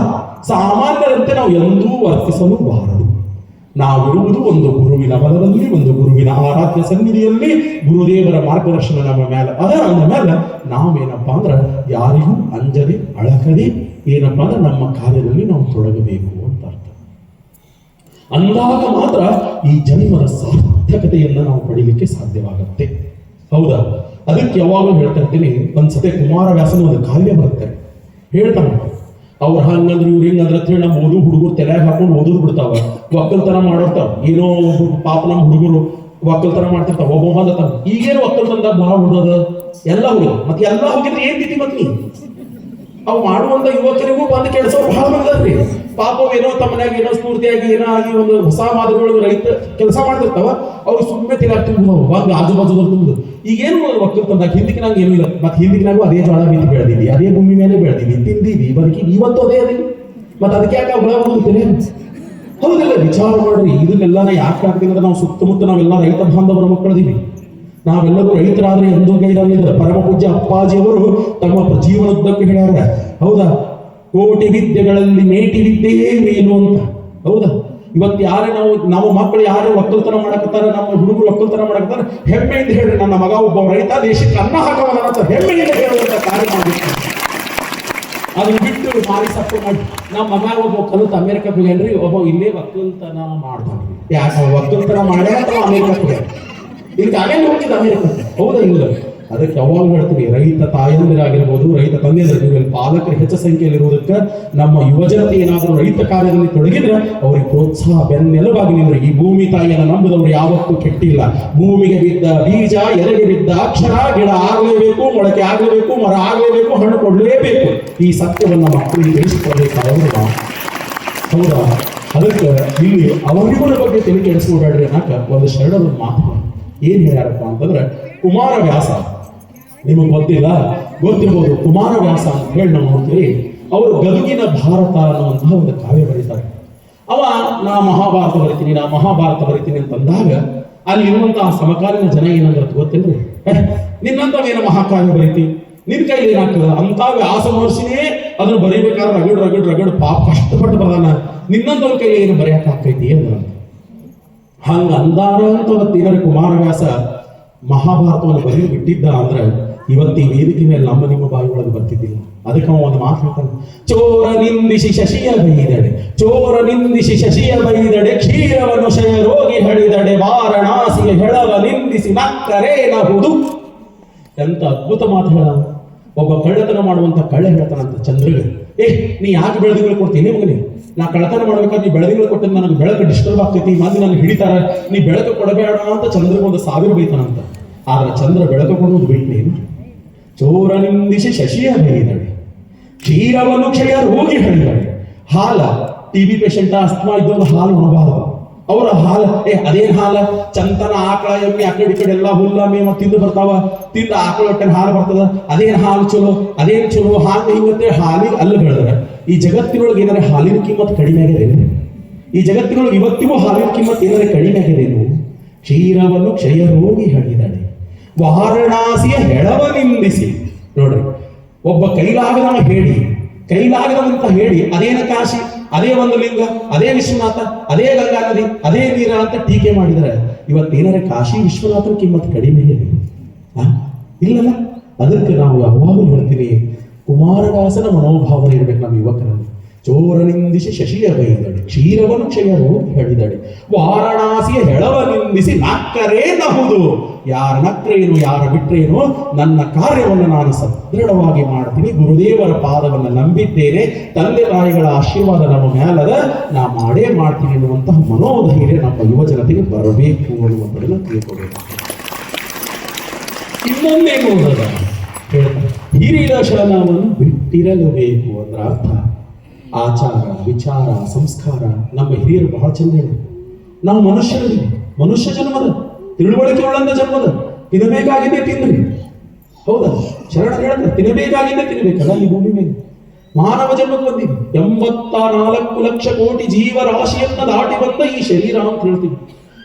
ಸಾಮಾನ್ಯರಂತೆ ನಾವು ಎಂದೂ ವರ್ತಿಸಲೂಬಾರದು. ನಾವಿರುವುದು ಒಂದು ಗುರುವಿನ ಬಲದಲ್ಲಿ, ಒಂದು ಗುರುವಿನ ಆರಾಧ್ಯ ಸನ್ನಿಧಿಯಲ್ಲಿ, ಗುರುದೇವರ ಮಾರ್ಗದರ್ಶನ ನಮ್ಮ ಮೇಲೆ ಅಂದ ಮೇಲೆ ನಾವೇನಪ್ಪಾ ಅಂದ್ರೆ ಯಾರಿಗೂ ಅಂಜದೆ ಅಳಕದೆ ಏನಪ್ಪಾ ಅಂದ್ರೆ ನಮ್ಮ ಕಾರ್ಯದಲ್ಲಿ ನಾವು ತೊಡಗಬೇಕು ಅಂತ ಅರ್ಥ. ಅಂದಾಗ ಮಾತ್ರ ಈ ಜನ್ಮದ ಸಾರ್ಥಕತೆಯನ್ನ ನಾವು ಪಡೀಲಿಕ್ಕೆ ಸಾಧ್ಯವಾಗುತ್ತೆ. ಹೌದಾ? ಅದಕ್ಕೆ ಯಾವಾಗಲೂ ಹೇಳ್ತಾ ಇರ್ತೀನಿ, ಒಂದ್ಸತಿ ಕುಮಾರವ್ಯಾಸನ ಒಂದು ಕಾವ್ಯ ಬರುತ್ತೆ, ಹೇಳ್ತಾನೆ ಅವ್ರು ಹಂಗಂದ್ರೆ ಇವ್ರು ಹಿಂಗಂದ್ರೆ ಅಂತ ಹೇಳಿ ನಮ್ಮ ಹುಡುಗರು ತಲೆಯಾಗ ಹಾಕೊಂಡು ಓದೋದು ಬಿಡ್ತಾವ, ಒಕ್ಕಲ್ತನ ಮಾಡಿರ್ತಾವ. ಏನೋ ಪಾಪ ನಮ್ಮ ಹುಡುಗರು ಒಕ್ಕಲ್ತನ ಮಾಡ್ತಿರ್ತಾವ, ಒಬ್ಬ ಬಂದತಾನ ಈಗೇನು ಒಕ್ಕಲ್ತನದಾಗ ಭಾಳ ಹುಡುಗದ ಎಲ್ಲ ಹುಡುಗ, ಮತ್ತೆ ಎಲ್ಲ ಹೋಗಿದ್ರೆ ಏನ್ ತಿಂತಿ ಮತ್ ನೀ? ಅವು ಮಾಡುವಂತ ಯುವಕರಿಗೂ ಬಂದು ಕೆಲ್ಸವ್ರು ಭಾಳ ಬಂದ್ರಿ. ಪಾಪ ಏನೋ ತಮ್ಮ ಮನ್ಯಾಗ ಏನೋ ಸ್ಫೂರ್ತಿಯಾಗಿ ಏನೋ ಆಗಿ ಒಂದು ಹೊಸ ಮಾದರಿಗಳು ರೈತ ಕೆಲಸ ಮಾಡ್ತಿರ್ತಾವ, ಅವ್ರು ಸುಮ್ಮನೆ ತಿಲಾಗ ತುಂಬುದು ಬಂದು ಆಜು ಬಾಜುದಲ್ಲಿ ತುಂಬುದು. ಈಗೇನು ಒಕ್ಕಲ್ತನದಾಗ ಹಿಂದಿಗೆ ನಂಗೆ ಏನೂ ಇಲ್ಲ, ಮತ್ತೆ ಹಿಂದಿಗೆ ನಾವು ಅದೇ ಜೋಳ ಬಿತ್ತಿ ಬೆಳೆದೀವಿ, ಅದೇ ಭೂಮಿ ಮೇಲೆ ಬೆಳೆದೀವಿ, ತಿಂದೀವಿ, ಬದುಕಿ ಇವತ್ತು ಅದೇ ಅದೇ. ಮತ್ತೆ ಅದಕ್ಕೆ ಯಾಕೆ ಹುಳ ಬಂದಿರ್ತೇನೆ? ಹೌದಿಲ್ಲ? ವಿಚಾರ ಮಾಡ್ರಿ, ಇದನ್ನೆಲ್ಲಾನ ಯಾಕೆ ಆಗ್ತೀನಿ ಅಂದ್ರೆ ನಾವು ಸುತ್ತಮುತ್ತ ನಾವೆಲ್ಲ ರೈತ ಬಾಂಧವರ ಮಕ್ಕಳದೀವಿ. ನಾವೆಲ್ಲರೂ ರೈತರಾದ್ರೆ ಎಂದೂ ಗೈರಾಗಿಲ್ಲ. ಪರಮ ಪೂಜ್ಯ ಅಪ್ಪಾಜಿಯವರು ತಮ್ಮ ಜೀವನೋದ್ದಕ್ಕೂ ಹೇಳ್ಯಾರ, ಹೌದಾ? ಕೋಟಿ ವಿದ್ಯೆಗಳಲ್ಲಿ ಮೇಟಿ ವಿದ್ಯೆಯೇ ಮೇಲು ಅಂತ. ಹೌದಾ? ಇವತ್ತು ಯಾರೇ ನಮ್ಮ ಮಕ್ಕಳು ಯಾರೇ ಒಕ್ಕಲ್ತನ ಮಾಡಕತ್ತಾರ, ನಮ್ಮ ಹುಡುಗರು ಒಕ್ಕಲ್ತನ ಮಾಡಕತ್ತಾರ, ಹೆಮ್ಮೆಯಿಂದ ಹೇಳ್ರಿ, ನನ್ನ ಮಗ ಒಬ್ಬ ರೈತ ದೇಶಕ್ಕೆ ಅನ್ನ ಹಾಕವನ ಅಂತ ಹೆಮ್ಮೆಯಿಂದ ಹೇಳುವಂತ ಕಾರ್ಯ ಮಾಡಬೇಕು. ಅದನ್ನ ಬಿಟ್ಟು ಮಾರಿ ಸಪ್ಪು ಮಾಡಿ ನಮ್ಮ ಮಗ ಒಬ್ಬ ಕಲಿತು ಅಮೆರಿಕಕ್ಕೆ ಹೋಗ್ಯಾನ್ರಿ, ಒಬ್ಬ ಇಲ್ಲೇ ಒಕ್ಕಲ್ತನ ಮಾಡ್ತಾನ್ರಿ. ಯಾಕೆ ಒಕ್ಕಲ್ತನ ಮಾಡ್ಯಾರ ಅಥವಾ ಅಮೆರಿಕಕ್ಕೆ ಹೋಗ್ಯಾರ? ಇದಕ್ಕೆ ಅಲ್ಲೇ ಹೋಗಿದ್ದು ಅಮೆರಿಕಕ್ಕೆ. ಹೌದಾ? ಇಲ್ಲ. ಅದಕ್ಕೆ ಯಾವಾಗ ಹೇಳ್ತೀವಿ, ರೈತ ತಾಯಂದಿರಾಗಿರ್ಬೋದು, ರೈತ ತಂದೆಯರಾಗಿರ್ಬೋದು, ಪಾಲಕರು ಹೆಚ್ಚು ಸಂಖ್ಯೆಯಲ್ಲಿರುವುದಕ್ಕೆ ನಮ್ಮ ಯುವಜನತೆ ಏನಾದರೂ ರೈತ ಕಾರ್ಯದಲ್ಲಿ ತೊಡಗಿದ್ರೆ ಅವ್ರಿಗೆ ಪ್ರೋತ್ಸಾಹ ಬೆನ್ನೆಲುಬಾಗಿ ನಿಂದ್ರೆ. ಈ ಭೂಮಿ ತಾಯಿಯನ್ನು ನಂಬಿದವರು ಯಾವತ್ತೂ ಕೆಟ್ಟಿಲ್ಲ. ಭೂಮಿಗೆ ಬಿದ್ದ ಬೀಜ, ಎಲೆಗೆ ಬಿದ್ದ ಅಕ್ಷರ, ಗಿಡ ಆಗಲೇಬೇಕು, ಮೊಳಕೆ ಆಗಲೇಬೇಕು, ಮರ ಆಗಲೇಬೇಕು, ಹಣ್ಣು ಕೊಡಲೇಬೇಕು. ಈ ಸತ್ಯವನ್ನು ಮಕ್ಕಳಿಗೆ ತಿಳಿಸಿಕೊಡ್ಬೇಕಾದ್ರೆ ನಾವು. ಹೌದಾ? ಅದಕ್ಕೆ ಇಲ್ಲಿ ಅವರಿವರ ಬಗ್ಗೆ ತಲೆ ಕೆಡಿಸ್ಕೊಬೇಡ್ರಿ ಅನ್ನಕ ಒಂದು ಶರಣರ ಮಾತು ಏನ್ ಹೇಳ್ಯಾರಪ್ಪ ಅಂತಂದ್ರೆ, ಕುಮಾರವ್ಯಾಸ ನಿಮಗೆ ಗೊತ್ತಿರ್ಬೋದು. ಕುಮಾರವ್ಯಾಸ ಅಂತ ಹೇಳಿ ನಾವು ನೋಡ್ತೀವಿ. ಅವರು ಗದುಗಿನ ಭಾರತ ಅನ್ನುವಂತಹ ಒಂದು ಕಾವ್ಯ ಬರೀತಾರೆ. ಅವ ನಾ ಮಹಾಭಾರತ ಬರಿತೀನಿ ಅಂತಂದಾಗ ಅಲ್ಲಿ ಇರುವಂತಹ ಸಮಕಾಲೀನ ಜನ ಏನಂದ್ರೆ ಗೊತ್ತೇನ್ರಿ, ನಿನ್ನಂತವೇನು ಮಹಾಕಾವ್ಯ ಬರೀತಿ, ನಿನ್ ಕೈಲಿ ಏನಾಗ್ತದ ಅಂತ ವ್ಯಾಸ ಮಹರ್ಷಿನೇ ಅದನ್ನು ಬರೀಬೇಕಾದ್ರೆ ರಗಡ್ ಪಾಪ ಕಷ್ಟಪಟ್ಟು ಬರದಾನ, ನಿನ್ನಂತವ್ರ ಕೈಲಿ ಏನು ಬರೆಯಕ್ ಆಕೈತಿ ಅಂದ್ರ. ಹಂಗ ಅಂದಾರ ಅಂತ ಅವತ್ತೇನಾರ ಕುಮಾರವ್ಯಾಸ ಮಹಾಭಾರತವನ್ನು ಬರೀಲಿ ಬಿಟ್ಟಿದ್ದ ಅಂದ್ರೆ ಇವತ್ತು ಈ ವೇದಿಕೆ ಮೇಲೆ ನಿಮ್ಮ ಬಾಯಿ ಒಳಗೆ ಬರ್ತಿದ್ದಿಲ್ಲ. ಅದಕ್ಕೆ ಅವ ಒಂದು ಮಾತು ಹೇಳ್ತಾನೆ, ಚೋರ ನಿಂದಿಸಿ ಶಶಿಯ ಬೈದಡೆ ಕ್ಷೀರವನ್ನು ಶಯ ರೋಗಿ ಹಳಿದಡೆ ವಾರಣಾಸಿಯ ಹೆಳವ ನಿಂದಿಸಿ ನಕ್ಕರೇನಹುದು. ಎಂತ ಅದ್ಭುತ ಮಾತು ಹೇಳ. ಒಬ್ಬ ಕಳ್ಳತನ ಮಾಡುವಂತ ಕಳ್ಳ ಹೇಳ್ತಾನಂತ ಚಂದ್ರಗೆ, ನೀ ಯಾಕೆ ಬೆಳೆದಿಗಳು ಕೊಡ್ತೀನಿ ಮಗನೇ, ನಾ ಕಳ್ಳತನ ಮಾಡ್ಬೇಕಾದ್ರೆ ನೀ ಬೆಳೆದಿಗಳು ಕೊಟ್ಟಿದ್ದು ನನಗೆ ಬೆಳಕು ಡಿಸ್ಟರ್ಬ್ ಆಗ್ತೈತಿ, ಮಂದಿ ನನಗೆ ಹಿಡಿತಾರ, ನೀ ಬೆಳಕು ಕೊಡಬೇಡ ಅಂತ ಚಂದ್ರಗೆ ಒಂದು 1000 ಬೈತಾನಂತ. ಆದ್ರೆ ಚಂದ್ರ ಬೆಳಕು ಕೊಡೋದು ಬಿಟ್ನೇನು. ಚೋರ ನಿಂದಿಸಿ ಶಶಿಯ ಬೈದಡೆ ಕ್ಷೀರವನ್ನು ಕ್ಷಯ ರೋಗಿ ಹಳಿದಡೆ. ಹಾಲ ಟಿಬಿ ಪೇಷಂಟ್ ಅಸ್ತಮಾ ಇದ್ದವ್ರು ಹಾಲು ಉಣಬಾರದು. ಅವರ ಹಾಲ ಅದೇನ್ ಹಾಲ, ಚಂತನ ಆಕಳ ಎಮ್ಮೆ ಆ ಕಡೆ ಎಲ್ಲ ಹುಲ್ಲ ಮೇವ ತಿಂದು ಬರ್ತಾವ, ತಿಂದ ಆಕಳ ಹೊಟ್ಟೆ ಹಾಲು ಬರ್ತದ. ಅದೇನ್ ಹಾಲು ಚಲೋ, ಅದೇನ್ ಚಲೋ ಹಾಲು ಹಿಂಗಂತೆ ಹಾಲಿಗೆ ಅಲ್ಲಿ ಬೆಳೆದ್ರೆ ಈ ಜಗತ್ತಿನೊಳಗೆ ಏನಾರೆ ಹಾಲಿನ ಕಿಮ್ಮತ್ ಕಡಿಮೆ ಆಗಿದೇನು? ಈ ಜಗತ್ತಿನೊಳಗೆ ಇವತ್ತಿಗೂ ಹಾಲಿನ ಕಿಮ್ಮತ್ ಏನಾರೆ ಕಡಿಮೆ ಆಗಿದೇನು? ಕ್ಷೀರವನ್ನು ಕ್ಷಯ ರೋಗಿ ಹಳಿದಡೆ ವಾರಣಾಸಿಯ ಹೆಳವ ನಿಂದಿಸಿ. ನೋಡ್ರಿ, ಒಬ್ಬ ಕೈಲಾಗದಂತ ಹೇಳಿ ಅದೇನ ಕಾಶಿ, ಅದೇ ಒಂದು ಲಿಂಗ, ಅದೇ ವಿಶ್ವನಾಥ, ಅದೇ ಗಂಗಾ ನದಿ, ಅದೇ ನೀರ ಅಂತ ಟೀಕೆ ಮಾಡಿದರೆ ಇವತ್ತೇನಾರೆ ಕಾಶಿ ವಿಶ್ವನಾಥನ ಕಿಮ್ಮತ್ ಕಡಿಮೆ ಇಲ್ಲಲ್ಲ. ಅದಕ್ಕೆ ನಾವು ಯಾವಾಗಲೂ ಹೇಳ್ತೀವಿ, ಕುಮಾರದಾಸನ ಮನೋಭಾವನೆ ಇರಬೇಕು ನಮ್ಮ ಯುವಕರಲ್ಲಿ. ಚೋರ ನಿಂದಿಸಿ ಶಶಿಯ ಬೈದಡೆ ಕ್ಷೀರವನ್ನು ಕ್ಷಯ ರೋಗಿ ಹೇಳಿದಡೆ ವಾರಣಾಸಿಯ ಹೆಳವ ನಿಂದಿಸಿ ನಕ್ಕರೇನಹುದು. ಯಾರ ನಕ್ರೇನು ಯಾರ ಬಿಟ್ರೇನು, ನನ್ನ ಕಾರ್ಯವನ್ನು ನಾನು ಸದೃಢವಾಗಿ ಮಾಡ್ತೀನಿ, ಗುರುದೇವರ ಪಾದವನ್ನು ನಂಬಿದ್ದೇನೆ, ತಂದೆ ತಾಯಿಗಳ ಆಶೀರ್ವಾದ ನಮ್ಮ ಮೇಲದ, ನಾ ಮಾಡೇ ಮಾಡ್ತೀನಿ ಎನ್ನುವಂತಹ ಮನೋಧೈರ್ಯ ನಮ್ಮ ಯುವ ಜನತೆಗೆ ಬರಬೇಕು ಅನ್ನುವಂಥದ್ದನ್ನು ತಿಳ್ಕೋಬೇಕು. ಇನ್ನೊಂದೇನು ಹೇಳ್ತಾರೆ, ಹಿರಿಯ ಶರಣವನ್ನು ಬಿಟ್ಟಿರಲೇಬೇಕು ಅಂದ್ರೆ ಅರ್ಥ ಆಚಾರ ವಿಚಾರ ಸಂಸ್ಕಾರ. ನಮ್ಮ ಹಿರಿಯರು ಬಹಳ ಚಂದ ಹೇಳಿ, ನಾವು ಮನುಷ್ಯ ಜನ್ಮದ ತಿಳುವಳಿಕೆ ಉಳ್ಳಂತ ಜನ್ಮದ, ತಿನ್ನಬೇಕಾಗಿದೆ ತಿನ್ರಿ. ಹೌದಾ, ಶರಣ ಹೇಳ್ತಾರೆ ತಿನ್ನಬೇಕಾಗಿದೆ ತಿನ್ನಬೇಕಲ್ಲ. ಈ ಭೂಮಿ ಮೇಲೆ ಮಾನವ ಜನ್ಮಕ್ಕೆ ಬಂದಿದೆ 84 ಲಕ್ಷ ಕೋಟಿ ಜೀವರಾಶಿಯನ್ನ ದಾಟಿ ಬಂದ ಈ ಶರೀರ ಅಂತ ಹೇಳ್ತೀವಿ.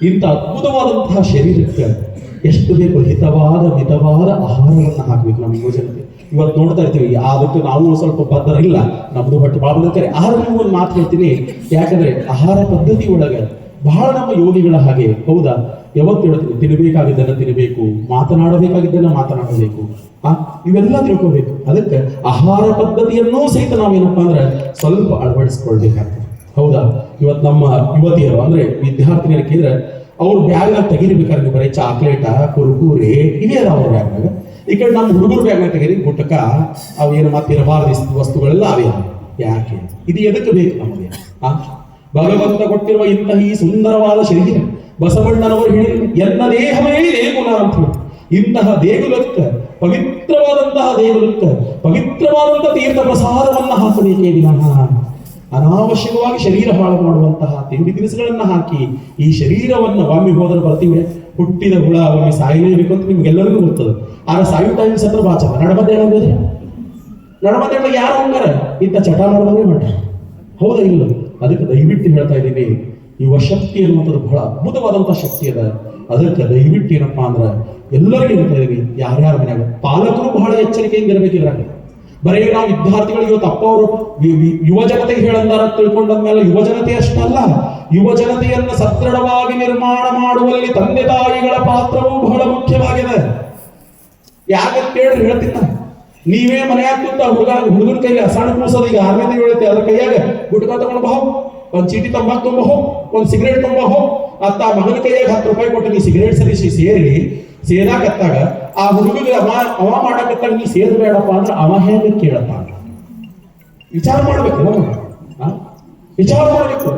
ಇಂಥ ಅದ್ಭುತವಾದಂತಹ ಶರೀರಕ್ಕೆ ಎಷ್ಟು ಬೇಕು ಹಿತವಾದ ಮಿತವಾದ ಆಹಾರವನ್ನು ಹಾಕಬೇಕು ನಮ್ಮ ಯುವಜನತೆ. ಇವತ್ತು ನೋಡ್ತಾ ಇರ್ತೀವಿ, ಅದಕ್ಕೆ ನಾವು ಸ್ವಲ್ಪ ಬದ್ಧರ ಇಲ್ಲ, ನಮ್ದು ಹೊಟ್ಟೆ ಭಾಳ ಬಂದಿರ್ತಾರೆ. ಆದ್ರೆ ನೀವು ಒಂದು ಮಾತು ಹೇಳ್ತೀನಿ, ಯಾಕಂದ್ರೆ ಆಹಾರ ಪದ್ಧತಿ ಒಳಗೆ ಬಹಳ ನಮ್ಮ ಯೋಗಿಗಳ ಹಾಗೆ. ಹೌದಾ, ಯಾವತ್ತು ಹೇಳ್ತೀವಿ ತಿನ್ನಬೇಕಾಗಿದ್ದನ್ನ ತಿನ್ನಬೇಕು, ಮಾತನಾಡಬೇಕಾಗಿದ್ದನ್ನ ಮಾತನಾಡಬೇಕು, ಇವೆಲ್ಲ ತಿಳ್ಕೋಬೇಕು. ಅದಕ್ಕೆ ಆಹಾರ ಪದ್ಧತಿಯನ್ನೂ ಸಹಿತ ನಾವೇನಪ್ಪಾ ಅಂದ್ರೆ ಸ್ವಲ್ಪ ಅಳವಡಿಸ್ಕೊಳ್ಬೇಕಾಗ್ತದೆ. ಹೌದಾ, ಇವತ್ತು ನಮ್ಮ ಯುವತಿಯರು ಅಂದ್ರೆ ವಿದ್ಯಾರ್ಥಿನಿಯರು ಕೇಳಿದ್ರೆ ಅವ್ರ ಬ್ಯಾಗ್ನಾಗ ತೆಗಿರ್ಬೇಕಾದ್ರೆ ಬರೀ ಚಾಕ್ಲೇಟ ಕುರುಕುರೆ ಇವೇ ಅದ ಅವ್ರ ಬ್ಯಾಗ್ನಾಗ. ಈ ಕಡೆ ನಮ್ಮ ಹುಡುಗರು ಬ್ಯಾಗ್ನಾಗ ತೆಗೀರಿ ಗುಟ್ಟಕ ಅವೇನು ಮತ್ತಿರಬಾರ್ದು ವಸ್ತುಗಳೆಲ್ಲ ಅವೇ. ಯಾಕೆ ಇದು ಎದಕ್ಕೆ ಬೇಕು ನಮಗೆ? ಭಗವಂತ ಕೊಟ್ಟಿರುವ ಇಂತಹ ಈ ಸುಂದರವಾದ ಶರೀರ ಬಸವಣ್ಣನವರು ಹೇಳಿದ್ರು, ಎಲ್ಲ ದೇಹವೇ ದೇಗುಲ ಅಂತ ಹೇಳಿ. ಇಂತಹ ದೇಗುಲಕ್ಕೆ ಪವಿತ್ರವಾದಂತಹ ತೀರ್ಥ ಪ್ರಸಾದವನ್ನ ಹಾಕಬೇಕೇ ವಿನಃ ಅನಾವಶ್ಯಕವಾಗಿ ಶರೀರ ಹಾಳು ಮಾಡುವಂತಹ ತಿಂಡಿ ತಿನಿಸುಗಳನ್ನ ಹಾಕಿ ಈ ಶರೀರವನ್ನು ಒಮ್ಮೆ ಹೋದ್ರೆ ಬರ್ತೀವಿ, ಹುಟ್ಟಿದ ಹುಳ ಒಮ್ಮೆ ಸಾಯಲೇಬೇಕು ಅಂತ ನಿಮ್ಗೆಲ್ಲರಿಗೂ ಗೊತ್ತದ. ಆದ್ರೆ ಸಾಯು ಟೈಮ್ಸ್ ಹತ್ರ ಬಾಚ ನಡಮದ್ದೇಳ ಯಾರು ಹೋಗಾರ ಇಂಥ ಚಟ ಮಾಡಿದವೇ ಮಾಡ. ಹೌದಾ ಇಲ್ಲ? ಅದಕ್ಕೆ ದಯವಿಟ್ಟು ಹೇಳ್ತಾ ಇದ್ದೀನಿ, ಯುವ ಶಕ್ತಿ ಅನ್ನುವಂಥದ್ದು ಬಹಳ ಅದ್ಭುತವಾದಂತಹ ಶಕ್ತಿ ಅದ. ಅದಕ್ಕೆ ದಯವಿಟ್ಟು ಏನಪ್ಪಾ ಅಂದ್ರೆ ಎಲ್ಲರಿಗೂ ಹೇಳ್ತಾ ಇದೀವಿ, ಯಾರ್ಯಾರ ಮನ್ಯಾಗ ಪಾಲಕರು ಬಹಳ ಎಚ್ಚರಿಕೆಯಿಂದ ಇರಬೇಕಿದ್ರಾಗ. ಬರೀ ನಾವು ವಿದ್ಯಾರ್ಥಿಗಳು ಇವತ್ತು ಅಪ್ಪ ಅವರು ಯುವ ಜನತೆಗೆ ಹೇಳಂದಾರ ತಿಳ್ಕೊಂಡಂದ್ಮೇಲೆ ಯುವ ಜನತೆ ಅಷ್ಟಲ್ಲ, ಯುವ ಜನತೆಯನ್ನು ಸದೃಢವಾಗಿ ನಿರ್ಮಾಣ ಮಾಡುವಲ್ಲಿ ತಂದೆ ತಾಯಿಗಳ ಪಾತ್ರವೂ ಬಹಳ ಮುಖ್ಯವಾಗಿದೆ. ಯಾಕಂತ ಹೇಳಿ ಹೇಳ್ತಿದ್ದ, ನೀವೇ ಮನೆಯಾಗ ಕೂತ ಹುಡುಗನ ಕೈಲಿ ಅಸಣ್ಣ ಕೂಸೋದು, ಈಗ 6ನೇ ಹೇಳುತ್ತೆ, ಅದ್ರ ಕೈಯಾಗ ಗುಟ್ಕ ತಗೊಂಡು ಬಾ, ಒಂದ್ ಚೀಟಿ ತಂಬಾಕ್ ತುಂಬ ಹೋಗ್, ಒಂದ್ ಸಿಗರೇಟ್ ತುಂಬ ಹೋಗ್ ಅತ್ತ ಮಗನ ಕೈಯಾಗ 10 ರೂಪಾಯಿ ಕೊಟ್ಟು ನೀ ಸಿಗರೇಟ್ ಸರಿಸಿ ಸೇರಾಕತ್ತಾಗ ಆ ಹುಡುಗಿಗೆ ಅವ ಮಾಡಕತ್ತಾಗ ನೀ ಸೇರ್ಬೇಡಪ್ಪ ಅಂದ್ರೆ ಅವ ಹೇಗೆ ಕೇಳಪ್ಪ? ವಿಚಾರ ಮಾಡ್ಬೇಕು, ವಿಚಾರ ಮಾಡ್ಬೇಕು.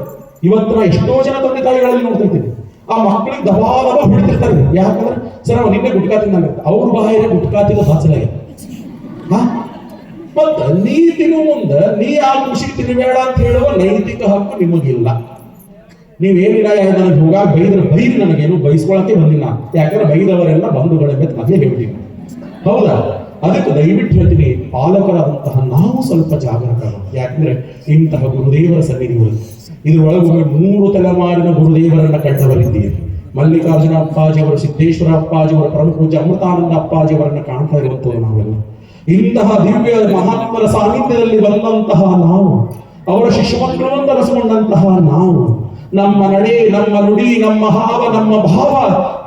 ಇವತ್ತು ನಾ ಎಷ್ಟೋ ಜನ ತಂದೆ ತಾಯಿಗಳಲ್ಲಿ ನೋಡ್ತಾ ಇದ್ದೀವಿ, ಆ ಮಕ್ಕಳಿಗೆ ದಬಾದಬ ಹೊಡಿತಿರ್ತಾರೆ. ಯಾಕಂದ್ರೆ ಸರ್ ಅವ ನಿನ್ನೆ ಗುಟ್ಕಾ ತಿಂದ, ಅವ್ರ ಬಾಯಿಗೆ ಗುಟ್ಕಾ ತಿನ್ನೋದು ಹಚ್ಚಲಾಗಿದೆ. ಮತ್ತ ನೀ ತಿನ್ನು ಮುಂದೆ ನೀ ಆ ಖುಷಿ ತಿನ್ನಬೇಡ ಅಂತ ಹೇಳುವ ನೈತಿಕ ಹಕ್ಕು ನಿಮಗಿಲ್ಲ. ನೀವೇನಿಲ್ಲ, ನನಗೆ ಹೋಗಾಗ ಬೈದ್ರಿ, ನನಗೇನು ಬೈಸ್ಕೊಳಕ್ಕೆ ಬಂದಿಲ್ಲ. ಯಾಕಂದ್ರೆ ಬೈದವರೆಲ್ಲ ಬಂಧುಗಳೆಂಬ ಅದೇ ಹೇಳ್ತೀನಿ. ಹೌದಾ? ಅದಕ್ಕೆ ದಯವಿಟ್ಟು ಹೇಳ್ತೀನಿ, ಪಾಲಕರಾದಂತಹ ನಾವು ಸ್ವಲ್ಪ ಜಾಗರೂಕ. ಯಾಕಂದ್ರೆ ಇಂತಹ ಗುರುದೇವರ ಸನ್ನಿಧಿಗಳು ಇದರೊಳಗೊಮ್ಮೆ 3 ತಲೆಮಾರಿನ ಗುರುದೇವರನ್ನ ಕಂಡವರಿದ್ದೀರಿ. ಮಲ್ಲಿಕಾರ್ಜುನ ಅಪ್ಪಾಜಿಯವರು, ಸಿದ್ದೇಶ್ವರ ಅಪ್ಪಾಜಿಯವರ, ಪರಮ ಪೂಜ್ಯ ಅಮೃತಾನಂದ ಅಪ್ಪಾಜಿಯವರನ್ನ ಕಾಣ್ತಾ ಇರುತ್ತೇವೆ ನಾವೆಲ್ಲ. ಇಂತಹ ದಿವ್ಯ ಮಹಾತ್ಮರ ಸಾನ್ನಿಧ್ಯದಲ್ಲಿ ಬಂದಂತಹ ನಾವು, ಅವರ ಶಿಷ್ಯಮಕ್ಕಳು ಅಂತ ಅನಿಸಿಕೊಂಡಂತಹ ನಾವು, ನಮ್ಮ ನಡೆ, ನಮ್ಮ ನುಡಿ, ನಮ್ಮ ಹಾವ, ನಮ್ಮ ಭಾವ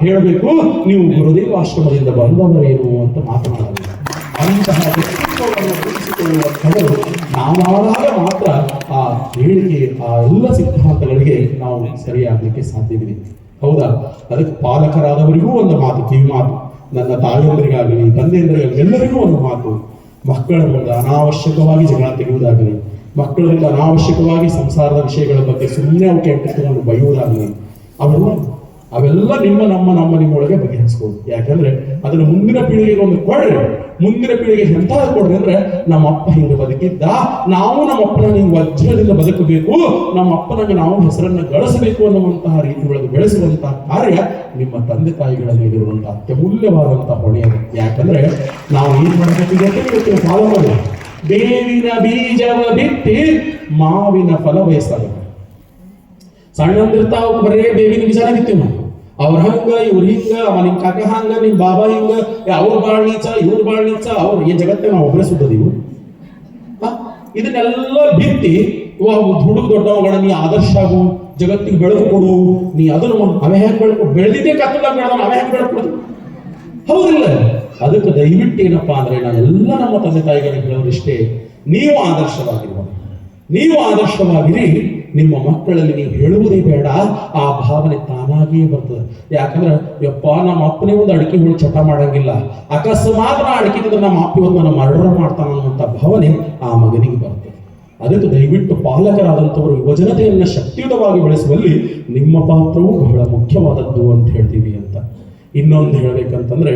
ಹೇಳಬೇಕು ನೀವು ಗುರುದೇವ ಆಶ್ರಮದಿಂದ ಬಂದವರೇನು ಅಂತ ಮಾತನಾಡಬೇಕು. ಅಂತಹ ವ್ಯಕ್ತಿತ್ವವನ್ನು ರೂಪಿಸಿಕೊಳ್ಳುವಂಥವರು ನಾವಾದಾಗ ಮಾತ್ರ ಆ ಹೇಳಿಕೆ, ಆ ಎಲ್ಲ ಸಿದ್ಧಾಂತಗಳಿಗೆ ನಾವು ಸರಿಯಾಗಲಿಕ್ಕೆ ಸಾಧ್ಯವಿದೆ. ಹೌದಾ? ಅದಕ್ಕೆ ಪಾಲಕರಾದವರಿಗೂ ಒಂದು ಮಾತು, ಕಿವಿ ಮಾತು, ನನ್ನ ತಾಯಿಯಂದರಿಗಾಗಲಿ ತಂದೆಯಂದರಿಗಾಗಲಿ ಎಲ್ಲರಿಗೂ ಒಂದು ಮಾತು. ಮಕ್ಕಳ ಮುಂದೆ ಅನಾವಶ್ಯಕವಾಗಿ ಜಗಳ ತೆಗೆಯುವುದಾಗಲಿ, ಮಕ್ಕಳಿಂದ ಅನಾವಶ್ಯಕವಾಗಿ ಸಂಸಾರದ ವಿಷಯಗಳ ಬಗ್ಗೆ ಸುಮ್ಮನೆ ಅವಕ್ಕೆ ಎಂಟಿಟ್ಟುಕೊಂಡು ಬೈಯುವುದಾಗಲಿ, ಅವೆಲ್ಲ ನಿಮ್ಮೊಳಗೆ ಬಗೆಹರಿಸ್ಬೋದು. ಯಾಕಂದ್ರೆ ಅದನ್ನು ಮುಂದಿನ ಪೀಳಿಗೆಗೆ ಒಂದು ಕೊಡ್ರಿ. ಮುಂದಿನ ಪೀಳಿಗೆ ಎಂತ ಕೊಡ್ರಿ ಅಂದ್ರೆ, ನಮ್ಮ ಅಪ್ಪ ಹಿಂಗೆ ಬದುಕಿದ್ದ, ನಾವು ನಮ್ಮ ಅಪ್ಪನ ಹಿಂಗೆ ವಜ್ರದಿಂದ ಬದುಕಬೇಕು, ನಮ್ಮ ಅಪ್ಪನಿಗೆ ನಾವು ಹೆಸರನ್ನು ಗಳಿಸಬೇಕು ಅನ್ನುವಂತಹ ರೀತಿ ಒಳಗೆ ಬೆಳೆಸುವಂತಹ ಕಾರ್ಯ ನಿಮ್ಮ ತಂದೆ ತಾಯಿಗಳ ಮೇಲಿರುವಂತಹ ಅತ್ಯಮೂಲ್ಯವಾದಂತಹ ಹೊಣೆ ಅದು. ಯಾಕಂದ್ರೆ ನಾವು ಏನ್ ಮಾಡಬೇಕು, ಫಾಲೋ ಮಾಡಿ, ಬೇವಿನ ಬೀಜವ ಬಿತ್ತಿ ಮಾವಿನ ಫಲ ಬಯಸಬೇಕು. ಸಣ್ಣಂದಿರ್ತಾವ ಬರೇ ಬೇವಿನ ಬೀಜನ ಬಿತ್ತೀವಿ ನಾವು. ಅವ್ರ ಹಂಗ ಇವ್ರ ಹಿಂಗ, ನಿಮ್ ಕಾಕ ಹಂಗ, ನಿಮ್ ಬಾಬಾ ಹಿಂಗ, ಅವ್ರ ಬಾಳ್ ನೀಚ, ಇವ್ರ ಬಾಳ್ ನೀಚ, ಅವ್ರ ಈ ಜಗತ್ತೇ ನಾವು ಒಬ್ಬರೇ ಸುತ್ತದೀವು. ಇದನ್ನೆಲ್ಲ ಬಿತ್ತಿ ಹುಡುಗ ದೊಡ್ಡವಗಳ ನೀ ಆದರ್ಶ ಆಗು, ಜಗತ್ತಿಗೆ ಬೆಳಕು ಕೊಡು, ನೀ ಅದನ್ನು ಅವೇ ಹೆಂಗ್ ಬೆಳಕು ಬೆಳೆದಿದ್ದೇ ಕತ್ತಲಾಗ ಬೆಳೆದ ಅವೇ ಹೆಂಗ್ ಬೆಳಕು ಕೊಡು. ಹೌದಿಲ್ಲ? ಅದಕ್ಕೆ ದಯವಿಟ್ಟು ಏನಪ್ಪಾ ಅಂದ್ರೆ, ನಾನೆಲ್ಲ ನಮ್ಮ ತಂದೆ ತಾಯಿಗಳಿಗೆ ಹೇಳೋರಿಷ್ಟೇ, ನೀವು ಆದರ್ಶವಾಗಿರಿ. ನಿಮ್ಮ ಮಕ್ಕಳಲ್ಲಿ ನೀವು ಹೇಳುವುದೇ ಬೇಡ, ಆ ಭಾವನೆ ತಾನಾಗಿಯೇ ಬರ್ತದೆ. ಯಾಕಂದ್ರೆ ಯಪ್ಪ ನಮ್ಮ ಅಪ್ಪನೇ ಒಂದು ಅಡಿಕೆ ಹುಳು ಚಟ ಮಾಡಂಗಿಲ್ಲ, ಅಕಸ್ಮಾತ್ ಅಡಿಕೆ ತಿಂದ್ರೆ ನಮ್ಮ ಅಪ್ಪ ಇವತ್ತು ನನ್ನ ಮರ್ಡರ್ ಮಾಡ್ತಾನ ಅನ್ನುವಂಥ ಭಾವನೆ ಆ ಮಗನಿಗೆ ಬರ್ತದೆ. ಅದಕ್ಕೆ ದಯವಿಟ್ಟು ಪಾಲಕರಾದಂಥವರು ಯುವಜನತೆಯನ್ನ ಶಕ್ತಿಯುತವಾಗಿ ಬೆಳೆಸುವಲ್ಲಿ ನಿಮ್ಮ ಪಾತ್ರವೂ ಬಹಳ ಮುಖ್ಯವಾದದ್ದು ಅಂತ ಹೇಳ್ತೀವಿ ಅಂತ. ಇನ್ನೊಂದು ಹೇಳ್ಬೇಕಂತಂದ್ರೆ,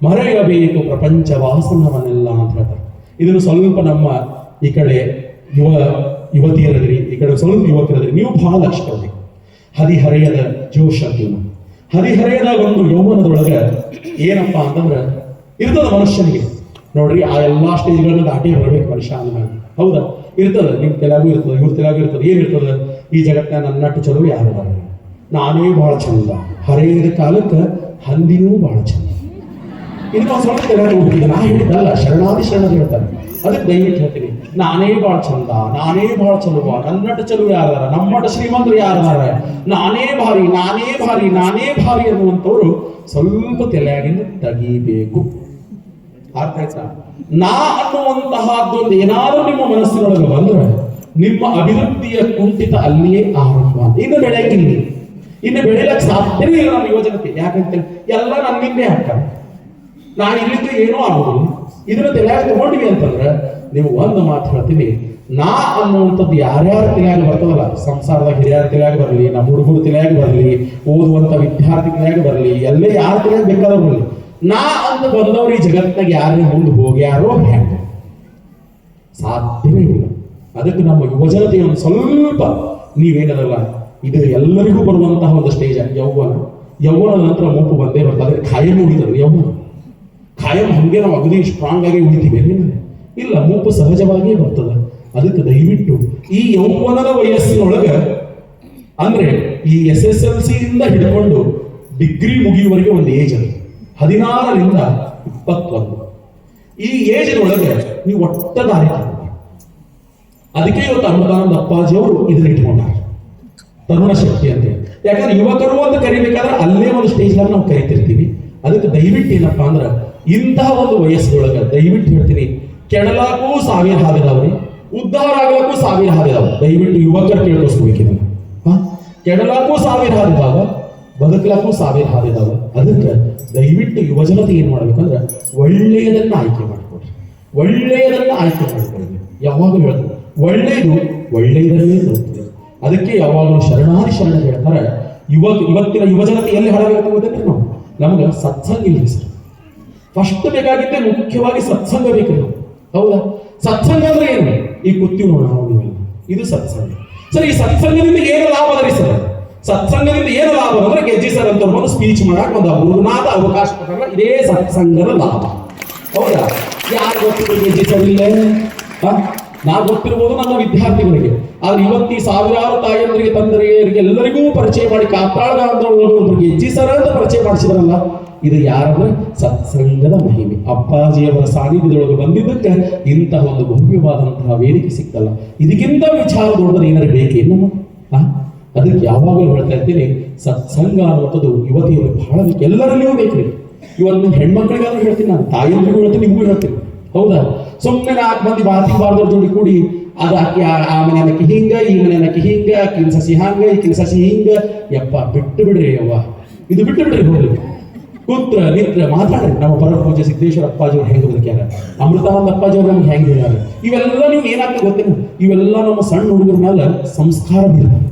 ಮರೆಯಬೇಕು ಪ್ರಪಂಚ ವಾಸನವನ್ನೆಲ್ಲ ಅಂತ ಹೇಳ್ತಾರೆ. ಇದನ್ನು ಸ್ವಲ್ಪ ನಮ್ಮ ಈ ಕಡೆ ಯುವತಿಯರದ್ರಿ, ಈ ಕಡೆ ಸ್ವಲ್ಪ ಯುವಕರದ್ರಿ, ನೀವು ಬಹಳ ಲಕ್ಷ ಕೊಡಬೇಕು. ಹದಿಹರೆಯದ ಜೋಶ್ ಅಂತೀವಿ. ಹದಿಹರೆಯದ ಒಂದು ಯೌವನದೊಳಗೆ ಏನಪ್ಪಾ ಅಂತಂದ್ರೆ ಇರ್ತದ ಮನುಷ್ಯನಿಗೆ. ನೋಡ್ರಿ, ಆ ಎಲ್ಲಾ ಸ್ಟೇಜ್ಗಳನ್ನ ದಾಟಿ ಬರಬೇಕು ಮನುಷ್ಯ ಅಂದ್ಮೇಲೆ. ಹೌದಾ? ಇರ್ತದ, ನಿಮ್ ತೆಲಾಗೂ ಇರ್ತದ, ಇವ್ರ ತೆಲಾಗೂ ಇರ್ತದ. ಏನಿರ್ತದ? ಈ ಜಗತ್ತಿನ ನನ್ನಟ್ಟು ಚಲೋ ಯಾರು ಬರ, ನಾನೇ ಬಹಳ ಚಂದ, ಹರೆಯದ ಕಾಲಕ್ಕೆ ಹಂದಿನೂ ಬಹಳ ಚಂದ. ಇದು ಒಂದು ಸ್ವಲ್ಪ ತೆಲಾಗಿ ಹೋಗ್ತಿದ್ದೆ. ನಾ ಹೇಳಿದ್ದಲ್ಲ, ಶರಣಾದಿ ಹೇಳ್ತಾರೆ. ಅದಕ್ಕೆ ದಯವಿಟ್ಟು ಹೇಳ್ತೀನಿ, ನಾನೇ ಬಹಳ ಚಂದ, ನಾನೇ ಬಹಳ ಚಲುವ, ನನ್ನಟ್ಟು ಚಲುವ ಯಾರಾರ, ನಮ್ಮಟ ಶ್ರೀಮಂತರು ಯಾರಾರ, ನಾನೇ ಭಾರಿ ಅನ್ನುವಂಥವ್ರು ಸ್ವಲ್ಪ ತಲೆಯಾಗಿಂದ ತೆಗಿಬೇಕು. ಅರ್ಥ ಆಯ್ತಾ? ನಾ ಅನ್ನುವಂತಹದ್ದೊಂದು ಏನಾದ್ರೂ ನಿಮ್ಮ ಮನಸ್ಸಿನೊಳಗೆ ಬಂದ್ರೆ ನಿಮ್ಮ ಅಭಿವೃದ್ಧಿಯ ಕುಂಠಿತ ಅಲ್ಲಿಯೇ ಆರಂಭ. ಇನ್ನು ಬೆಳೆಯಂಗಿಲ್ಲ, ಇನ್ನು ಬೆಳೆಯಲಕ್ಕೆ ಸಾಧ್ಯವೇ ಇಲ್ಲ ನಮ್ಮ ಯುವಜನತೆ. ಯಾಕಂತ ಎಲ್ಲ ನನ್ನಿಂದೇ ಆಗ್ತಾರೆ, ನಾನು ಇಲ್ಲಿದ್ದು ಏನೂ ಆಗುದಿಲ್ಲ. ಇದನ್ನ ತಲೆಯಾಗಿ ತಗೊಂಡ್ವಿ ಅಂತಂದ್ರೆ ನೀವು ಒಂದು ಮಾತು ಹೇಳ್ತೀನಿ, ನಾ ಅನ್ನುವಂಥದ್ದು ಯಾರ್ಯಾರ ತಲೆಯಾಗಿ ಬರ್ತದಲ್ಲ, ಸಂಸಾರದ ಹಿರಿಯರ ತಲೆಯಾಗಿ ಬರಲಿ, ನಮ್ಮ ಹುಡುಗರ ತಲೆಯಾಗಿ ಬರಲಿ, ಓದುವಂತ ವಿದ್ಯಾರ್ಥಿ ತಲೆಯಾಗಿ ಬರಲಿ, ಎಲ್ಲೇ ಯಾರ ತಲೆಯಾಗಿ ಬೇಕಾದ್ರೂ ಬರಲಿ, ನಾ ಅಂತ ಬಂದವ್ರು ಈ ಜಗತ್ತಿನಾಗ ಯಾರೇ ಮುಂದೆ ಹೋಗ್ಯಾರೋ ಹೆಂಗ ಸಾಧ್ಯವೇ ಇಲ್ಲ. ಅದಕ್ಕೆ ನಮ್ಮ ಯುವಜನತೆ ಒಂದು ಸ್ವಲ್ಪ ನೀವೇನದಲ್ಲ, ಇದು ಎಲ್ಲರಿಗೂ ಬರುವಂತಹ ಒಂದು ಸ್ಟೇಜ್ ಯೌವನದ ನಂತರ ಮುಪ್ಪು ಬಂದೇ ಬರ್ತದೆ. ಅದಕ್ಕೆ ಖಾಯಂ ಉಳಿತದೆ ಯೌವನ. ಖಾಯಂ ಹಂಗೆ ನಾವು ಅಗದಿ ಸ್ಟ್ರಾಂಗ್ ಆಗಿ ಉಳಿತೀವಿ ಇಲ್ಲ, ಮುಪ್ಪು ಸಹಜವಾಗಿಯೇ ಬರ್ತದೆ. ಅದಕ್ಕೆ ದಯವಿಟ್ಟು ಈ ಯೌವನದ ವಯಸ್ಸಿನೊಳಗೆ ಅಂದ್ರೆ ಈ SSLC ಇಂದ ಹಿಡ್ಕೊಂಡು ಡಿಗ್ರಿ ಮುಗಿಯುವವರೆಗೆ ಒಂದು ಏಜ್ ಅದು, 16 ರಿಂದ 21. ಈ ಏಜ್ನೊಳಗೆ ನೀವು ಒಟ್ಟ ದಾರಿ ತಗೊಂಡು, ಅದಕ್ಕೆ ಇವತ್ತು ಅಮೃತಾನಂದ ಅಪ್ಪಾಜಿಯವರು ಇದನ್ನ ಇಟ್ಕೊಂಡಾರೆ, ತರುಣ ಶಕ್ತಿ ಅಂತ. ಯಾಕಂದ್ರೆ ಯುವಕರು ಅಂತ ಕರಿಬೇಕಾದ್ರೆ ಅಲ್ಲೇ ಒಂದು ಸ್ಟೇಜ್ ನಾವು ಕರಿತಿರ್ತೀವಿ. ಅದಕ್ಕೆ ದಯವಿಟ್ಟು ಏನಪ್ಪಾ ಅಂದ್ರೆ, ಇಂತಹ ಒಂದು ವಯಸ್ಸಿನೊಳಗೆ ದಯವಿಟ್ಟು ಹೇಳ್ತೀನಿ, ಕೆಡಲಾಗೂ 1000 ಹಾದಿದಾವ್ರಿ, ಉದ್ಧಾರ ಆಗ್ಲಕ್ಕೂ 1000 ಹಾದಿದಾವ. ದಯವಿಟ್ಟು ಯುವಕರು ಕೇಳ್ಕೊಸ್ಕೋಬೇಕಿದನ್ನ. ಕೆಡಲಾಗೂ 1000 ಹಾದಿದಾವ, ಬದುಕಲಾಗೂ 1000 ಹಾದಿದಾವ. ಅದಕ್ಕೆ ದಯವಿಟ್ಟು ಯುವಜನತೆ ಏನ್ ಮಾಡ್ಬೇಕಂದ್ರೆ, ಒಳ್ಳೆಯದನ್ನ ಆಯ್ಕೆ ಮಾಡ್ಕೊಡ್ರಿ, ಒಳ್ಳೆಯದನ್ನ ಆಯ್ಕೆ ಮಾಡ್ಕೊಡ್ರಿ. ಯಾವಾಗಲೂ ಹೇಳ್ತಾರೆ ಒಳ್ಳೆಯದನ್ನೇ ನೋಡ್ತೀವಿ. ಅದಕ್ಕೆ ಯಾವಾಗಲೂ ಶರಣಾದಿ ಹೇಳ್ತಾರೆ, ಇವತ್ತಿನ ಯುವಜನತೆ ಎಲ್ಲಿ ಹಾಳಾಗಬೇಕು ಗೊತ್ತೇನೆ ನಾವು, ನಮ್ಗೆ ಸತ್ಸಂಗ ಇಲ್ಲ ಸರ್. ಫಸ್ಟ್ ಬೇಕಾಗಿದ್ದೆ ಮುಖ್ಯವಾಗಿ ಸತ್ಸಂಗ ಬೇಕು ನಾವು. ಹೌದಾ? ಸತ್ಸಂಗ ಅಂದ್ರೆ ಏನು? ಈ ಕೂತೀವಿ ನೋಡ ನಾವು, ಇದು ಸತ್ಸಂಗ. ಸರ್, ಈ ಸತ್ಸಂಗದಿಂದ ಏನು ಲಾಭ ಅದರಿ ಸರ್? ಸತ್ಸಂಗದಿಂದ ಏನು ಲಾಭ ಅಂದ್ರೆ, ಗೆಜ್ಜಿ ಸರ್ ಅಂತ ಒಂದು ಸ್ಪೀಚ್ ಮಾಡಕ್ ಒಂದು ಗುರುನಾಥ ಅವಕಾಶ ಕೊಟ್ಟಲ್ಲ, ಇದೇ ಸತ್ಸಂಗದ ಲಾಭ. ಹೌದಾ? ಯಾರು ಗೊತ್ತಿದೆ ಗೆಜ್ಜಿ ಸರ್ ಇಲ್ಲೇ? ನಾ ಗೊತ್ತಿರ್ಬೋದು ನನ್ನ ವಿದ್ಯಾರ್ಥಿಗಳಿಗೆ. ಆದ್ರೆ ಇವತ್ತು ಈ ಸಾವಿರಾರು ತಾಯಂದರಿಗೆ ತಂದರಿಯರಿಗೆ ಎಲ್ಲರಿಗೂ ಪರಿಚಯ ಮಾಡಿ ಕಾತ್ರಾಳಗಾಂಧ್ರೊಳಗೆ ಎಜ್ಜಿ ಸರ ಅಂತ ಪರಿಚಯ ಮಾಡಿಸಿದ್ರಲ್ಲ, ಇದು ಯಾರಂದ್ರೆ ಸತ್ಸಂಗದ ಮಹಿಮೆ. ಅಪ್ಪಾಜಿಯವರ ಸಾನ್ನಿಧ್ಯದೊಳಗೆ ಬಂದಿದ್ದಕ್ಕೆ ಇಂತಹ ಒಂದು ಭವ್ಯವಾದಂತಹ ವೇದಿಕೆ ಸಿಕ್ತಲ್ಲ. ಇದಕ್ಕಿಂತ ವಿಚಾರ ದೊಡ್ಡದು ಏನಾರು ಬೇಕೇನು ನಮ್ಮ? ಅದಕ್ಕೆ ಯಾವಾಗಲೂ ಹೇಳ್ತಾ ಇದ್ದೀನಿ, ಸತ್ಸಂಗ ಅನ್ನುವಂಥದ್ದು ಯುವತಿಯರು ಬಹಳ ಎಲ್ಲರಲ್ಲಿಯೂ ಬೇಕ್ರಿ. ಇವತ್ತು ಹೆಣ್ಮಕ್ಳಿಗಾದ್ರೂ ಹೇಳ್ತೀನಿ, ನಾನು ತಾಯಿಯರಿಗೂ ಹೇಳ್ತೀನಿ, ನಿಮಗೂ ಹೇಳ್ತೀನಿ. ಹೌದಾ? ಸುಮ್ಮನೆ 4 ಮಂದಿ ಬಾರ್ದವ್ರ ಜೋಡಿ ಕೂಡಿ ಅದು ಆಕಿ ಆ ಮನೆ ಅನ್ನಕ್ಕೆ ಹಿಂಗ, ಈ ಮನೆ ಅನ್ನಕ್ಕೆ ಹಿಂಗ, ಆಕಿನ ಸಸಿ ಹಂಗ, ಈಕಿನ ಸಸಿ ಹಿಂಗ, ಯಪ್ಪ ಬಿಟ್ಟು ಬಿಡ್ರಿ ಅವ್ವ, ಇದು ಬಿಟ್ಟು ಬಿಡ್ರಿ. ಹೋಗ್ಲಿ ಕೂತ್ರ ನಿತ್ರ ಮಾತಾಡ್ರಿ. ನಮ್ಮ ಪರಪೂಜೆ ಸಿದ್ದೇಶ್ವರ ಅಪ್ಪಾಜಿಯವ್ರು ಹೆಂಗ್ ಬದುಕ್ಯಾರ, ಅಮೃತಾನಂದ ಅಪ್ಪಾಜಿಯವ್ರು ನಮ್ಗೆ ಹೆಂಗ್ ಹೇಳ್ಯಾರ, ಇವೆಲ್ಲ ನೀವು ಏನಾಗ್ತದೆ ಗೊತ್ತೇನು? ಇವೆಲ್ಲ ನಮ್ಮ ಸಣ್ಣ ಹುಡುಗರ ಮೇಲೆ ಸಂಸ್ಕಾರ ಬೀರ್ತವೆ.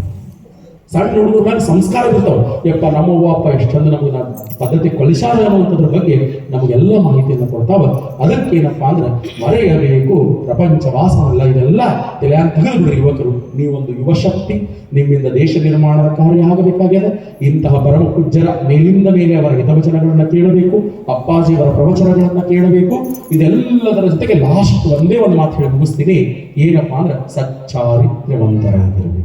ಸಣ್ಣ ಹುಡುಗರ ಮೇಲೆ ಸಂಸ್ಕಾರ ಬಿಡ್ತಾವ. ಯಪ್ಪ ನಮ್ಮವ್ವ ಅಪ್ಪ ಎಷ್ಟೊಂದು ನಮಗೆ ಪದ್ಧತಿ ಕಲಿಸಾರ ಅನ್ನುವಂಥದ್ರ ಬಗ್ಗೆ ನಮಗೆಲ್ಲ ಮಾಹಿತಿಯನ್ನು ಕೊಡ್ತಾವ. ಅದಕ್ಕೇನಪ್ಪ ಅಂದ್ರೆ ಮರೆಯಬೇಕು ಪ್ರಪಂಚ ವಾಸ ಅಲ್ಲ, ಇದೆಲ್ಲ ತಲೆಯಾಗ ತೆಗೆದುಬಿಡ್ರಿ ಯುವಕರು. ನೀವೊಂದು ಯುವ ಶಕ್ತಿ, ನಿಮ್ಮಿಂದ ದೇಶ ನಿರ್ಮಾಣದ ಕಾರ್ಯ ಆಗಬೇಕಾಗ್ಯದ. ಇಂತಹ ಪರಮ ಪೂಜ್ಯರ ಮೇಲಿಂದ ಮೇಲೆ ಅವರ ಹಿತವಚನಗಳನ್ನ ಕೇಳಬೇಕು, ಅಪ್ಪಾಜಿಯವರ ಪ್ರವಚನಗಳನ್ನ ಕೇಳಬೇಕು. ಇದೆಲ್ಲದರ ಜೊತೆಗೆ ಲಾಸ್ಟ್ ಒಂದೇ ಒಂದು ಮಾತು ಹೇಳಿ ಮುಗಿಸ್ತೀನಿ. ಏನಪ್ಪಾ ಅಂದ್ರೆ ಸಚ್ಚಾರಿತ್ರ್ಯವಂತರಾಗಿರಬೇಕು.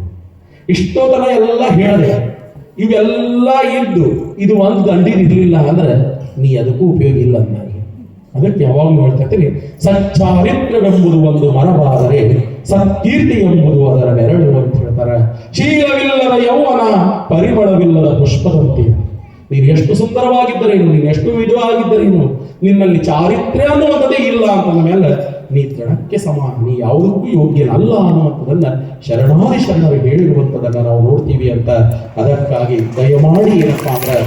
ಇಷ್ಟೋತನ ಎಲ್ಲ ಹೇಳಿದೆ, ಇವೆಲ್ಲ ಇದ್ದು ಇದು ಒಂದು ದಂಡಿನಿರ್ಲಿಲ್ಲ ಅಂದ್ರೆ ನೀ ಅದಕ್ಕೂ ಉಪಯೋಗ ಇಲ್ಲ ಅಂದಾಗೆ. ಅದಕ್ಕೆ ಯಾವಾಗಲೂ ಹೇಳ್ತಾ ಇರ್ತೀನಿ, ಸಚ್ಚಾರಿತ್ರ್ಯವೆಂಬುದು ಒಂದು ಮರವಾದರೆ ಸತ್ಕೀರ್ತಿ ಎಂಬುದು ಅದರ ನೆರಳು ಅಂತ ಹೇಳ್ತಾರೆ. ಶೀಲವಿಲ್ಲದ ಯೌವನ ಪರಿಮಳವಿಲ್ಲದ ಪುಷ್ಪದಂತೆ. ನೀನು ಎಷ್ಟು ಸುಂದರವಾಗಿದ್ದರೇನು, ನೀನು ಎಷ್ಟು ವಿಧವಾಗಿದ್ದರೇನು, ನಿನ್ನಲ್ಲಿ ಚಾರಿತ್ರ್ಯ ಅನ್ನುವಂಥದ್ದೇ ಇಲ್ಲ ಅಂತಂದ ಮೇಲೆ ನೀ ತೃಣಕ್ಕೆ ಸಮ, ನೀ ಯಾವುದಕ್ಕೂ ಯೋಗ್ಯನಲ್ಲ ಅನ್ನುವಂಥದ್ದನ್ನ ಶರಣಾದಿ ಶರಣರು ಹೇಳಿರುವಂಥದ್ದನ್ನ ನಾವು ನೋಡ್ತೀವಿ ಅಂತ. ಅದಕ್ಕಾಗಿ ದಯಮಾಡಿ ಏನಪ್ಪಾ ಅಂದ್ರೆ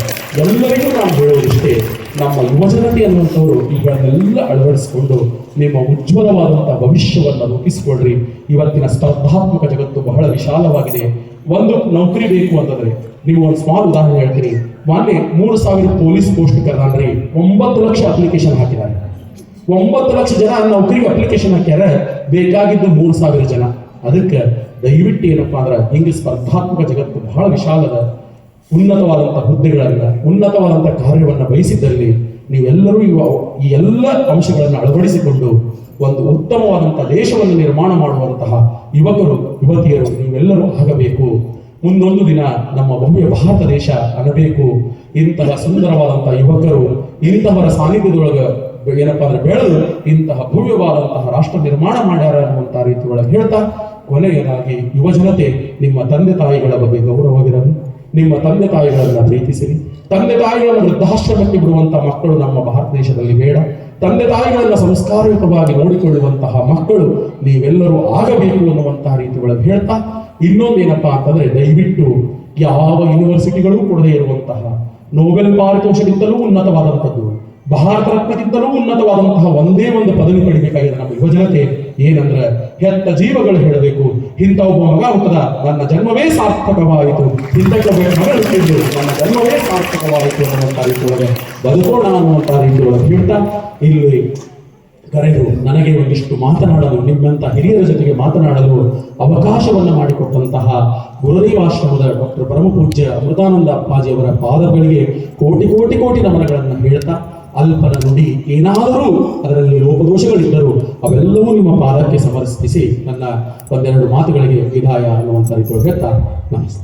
ಎಲ್ಲರಿಗೂ ನಾವು ಹೇಳೋದಿಷ್ಟೇ, ನಮ್ಮ ಯುವಜನತೆ ಅನ್ನುವಂಥವ್ರು ಇವುಗಳನ್ನೆಲ್ಲ ಅಳವಡಿಸಿಕೊಂಡು ನಿಮ್ಮ ಉಜ್ವಲವಾದಂತಹ ಭವಿಷ್ಯವನ್ನು ರೂಪಿಸಿಕೊಡ್ರಿ. ಇವತ್ತಿನ ಸ್ಪರ್ಧಾತ್ಮಕ ಜಗತ್ತು ಬಹಳ ವಿಶಾಲವಾಗಿದೆ. ಒಂದು ನೌಕರಿ ಬೇಕು ಅಂತಂದ್ರೆ ನೀವು ಒಂದು ಸ್ಮಾಲ್ ಉದಾಹರಣೆ ಹೇಳ್ತೀನಿ. ಮೊನ್ನೆ 3,000 ಪೊಲೀಸ್ ಪೋಸ್ಟ್ ಕರೆದ್ರೆ 9 ಲಕ್ಷ ಅಪ್ಲಿಕೇಶನ್ ಹಾಕಿದ್ದಾರೆ. 9 ಲಕ್ಷ ಜನ ನೌಕರಿಗೆ ಅಪ್ಲಿಕೇಶನ್ ಹಾಕ್ಯಾರ, ಬೇಕಾಗಿದ್ದು 3,000 ಜನ. ಅದಕ್ಕೆ ದಯವಿಟ್ಟು ಏನಪ್ಪಾ ಅಂದ್ರೆ ಹಿಂಗೆ ಸ್ಪರ್ಧಾತ್ಮಕ ಜಗತ್ತು ಬಹಳ ವಿಶಾಲದ. ಉನ್ನತವಾದಂತಹ ಹುದ್ದೆಗಳನ್ನ, ಉನ್ನತವಾದಂತಹ ಕಾರ್ಯವನ್ನ ಬಯಸಿದ್ದಲ್ಲಿ ನೀವೆಲ್ಲರೂ ಈ ಎಲ್ಲ ಅಂಶಗಳನ್ನು ಅಳವಡಿಸಿಕೊಂಡು ಒಂದು ಉತ್ತಮವಾದಂತಹ ದೇಶವನ್ನು ನಿರ್ಮಾಣ ಮಾಡುವಂತಹ ಯುವಕರು ಯುವತಿಯರು ನೀವೆಲ್ಲರೂ ಆಗಬೇಕು. ಮುಂದೊಂದು ದಿನ ನಮ್ಮ ಭವ್ಯ ಭಾರತ ದೇಶ ಅನ್ನಬೇಕು. ಇಂತಹ ಸುಂದರವಾದಂತಹ ಯುವಕರು ಇಂತಹವರ ಸಾನ್ನಿಧ್ಯದೊಳಗೆ ಏನಪ್ಪಾ ಅಂದ್ರೆ ಬೆಳೆದು ಇಂತಹ ಭವ್ಯವಾದಂತಹ ರಾಷ್ಟ್ರ ನಿರ್ಮಾಣ ಮಾಡ್ಯಾರ ಅನ್ನುವಂತಹ ರೀತಿ ಒಳಗೆ ಹೇಳ್ತಾ, ಕೊನೆಯದಾಗಿ ಯುವಜನತೆ ನಿಮ್ಮ ತಂದೆ ತಾಯಿಗಳ ಬಗ್ಗೆ ಗೌರವವಿರಲಿ, ನಿಮ್ಮ ತಂದೆ ತಾಯಿಗಳನ್ನ ಪ್ರೀತಿಸಿರಿ. ತಂದೆ ತಾಯಿಗಳನ್ನು ವೃದ್ಧಾಶ್ರಮಕ್ಕೆ ಬಿಡುವಂತಹ ಮಕ್ಕಳು ನಮ್ಮ ಭಾರತ ದೇಶದಲ್ಲಿ ಬೇಡ. ತಂದೆ ತಾಯಿಗಳನ್ನ ಸಂಸ್ಕಾರಯುತವಾಗಿ ನೋಡಿಕೊಳ್ಳುವಂತಹ ಮಕ್ಕಳು ನೀವೆಲ್ಲರೂ ಆಗಬೇಕು ಅನ್ನುವಂತಹ ರೀತಿ ಒಳಗೆ ಹೇಳ್ತಾ, ಇನ್ನೊಂದೇನಪ್ಪಾ ಅಂತಂದ್ರೆ ದಯವಿಟ್ಟು ಯಾವ ಯೂನಿವರ್ಸಿಟಿಗಳು ಕೊಡದೇ ಇರುವಂತಹ ನೋಬೆಲ್ ಪಾರಿತೋಷಕ್ಕಿಂತಲೂ ಉನ್ನತವಾದಂಥದ್ದು, ಭಾರತ ರತ್ನಕ್ಕಿಂತಲೂ ಉನ್ನತವಾದಂತಹ ಒಂದೇ ಒಂದು ಪದವಿ ಪಡಿಬೇಕಾಗಿದೆ ನಮ್ಮ ಯುವಜನತೆ. ಏನಂದ್ರೆ ಹೆತ್ತ ಜೀವಗಳು ಹೇಳಬೇಕು, ಇಂಥ ಒಬ್ಬ ಮಗ ಹುಟ್ಟದ ನನ್ನ ಜನ್ಮವೇ ಸಾರ್ಥಕವಾಯಿತು, ಇಂಥ ಒಬ್ಬ ಮಗಳು ಹುಟ್ಟಿದ್ದು ನನ್ನ ಜನ್ಮವೇ ಸಾರ್ಥಕವಾಯಿತು ಅನ್ನುವಂಥ ರೀತಿ ಒಳಗೆ ಬದುಕೋಣ ಅನ್ನುವಂಥ ರೀತಿ ಒಳಗೆ ಹೇಳ್ತಾ, ಇಲ್ಲಿ ಕರೆದು ನನಗೆ ಒಂದಿಷ್ಟು ಮಾತನಾಡಲು, ನಿಮ್ಮಂತ ಹಿರಿಯರ ಜೊತೆಗೆ ಮಾತನಾಡಲು ಅವಕಾಶವನ್ನು ಮಾಡಿಕೊಟ್ಟಂತಹ ಗುರುದೇವಾಶ್ರಮದ ಡಾಕ್ಟರ್ ಪರಮಪೂಜ್ಯ ಅಮೃತಾನಂದ ಅಪ್ಪಾಜಿಯವರ ಪಾದಗಳಿಗೆ ಕೋಟಿ ಕೋಟಿ ಕೋಟಿ ನಮನಗಳನ್ನು ಹೇಳ್ತಾ, ಅಲ್ಪನ ನುಡಿ ಏನಾದರೂ ಅದರಲ್ಲಿ ಲೋಪದೋಷಗಳಿದ್ದರೂ ಅವೆಲ್ಲವೂ ನಿಮ್ಮ ಪಾದಕ್ಕೆ ಸಮರ್ಪಿಸಿ ನನ್ನ ಒಂದೆರಡು ಮಾತುಗಳಿಗೆ ವಿದಾಯ ಅನ್ನುವಂಥ ರೀತಿಯೊಳಗೆ ನಮಸ್ತೆ.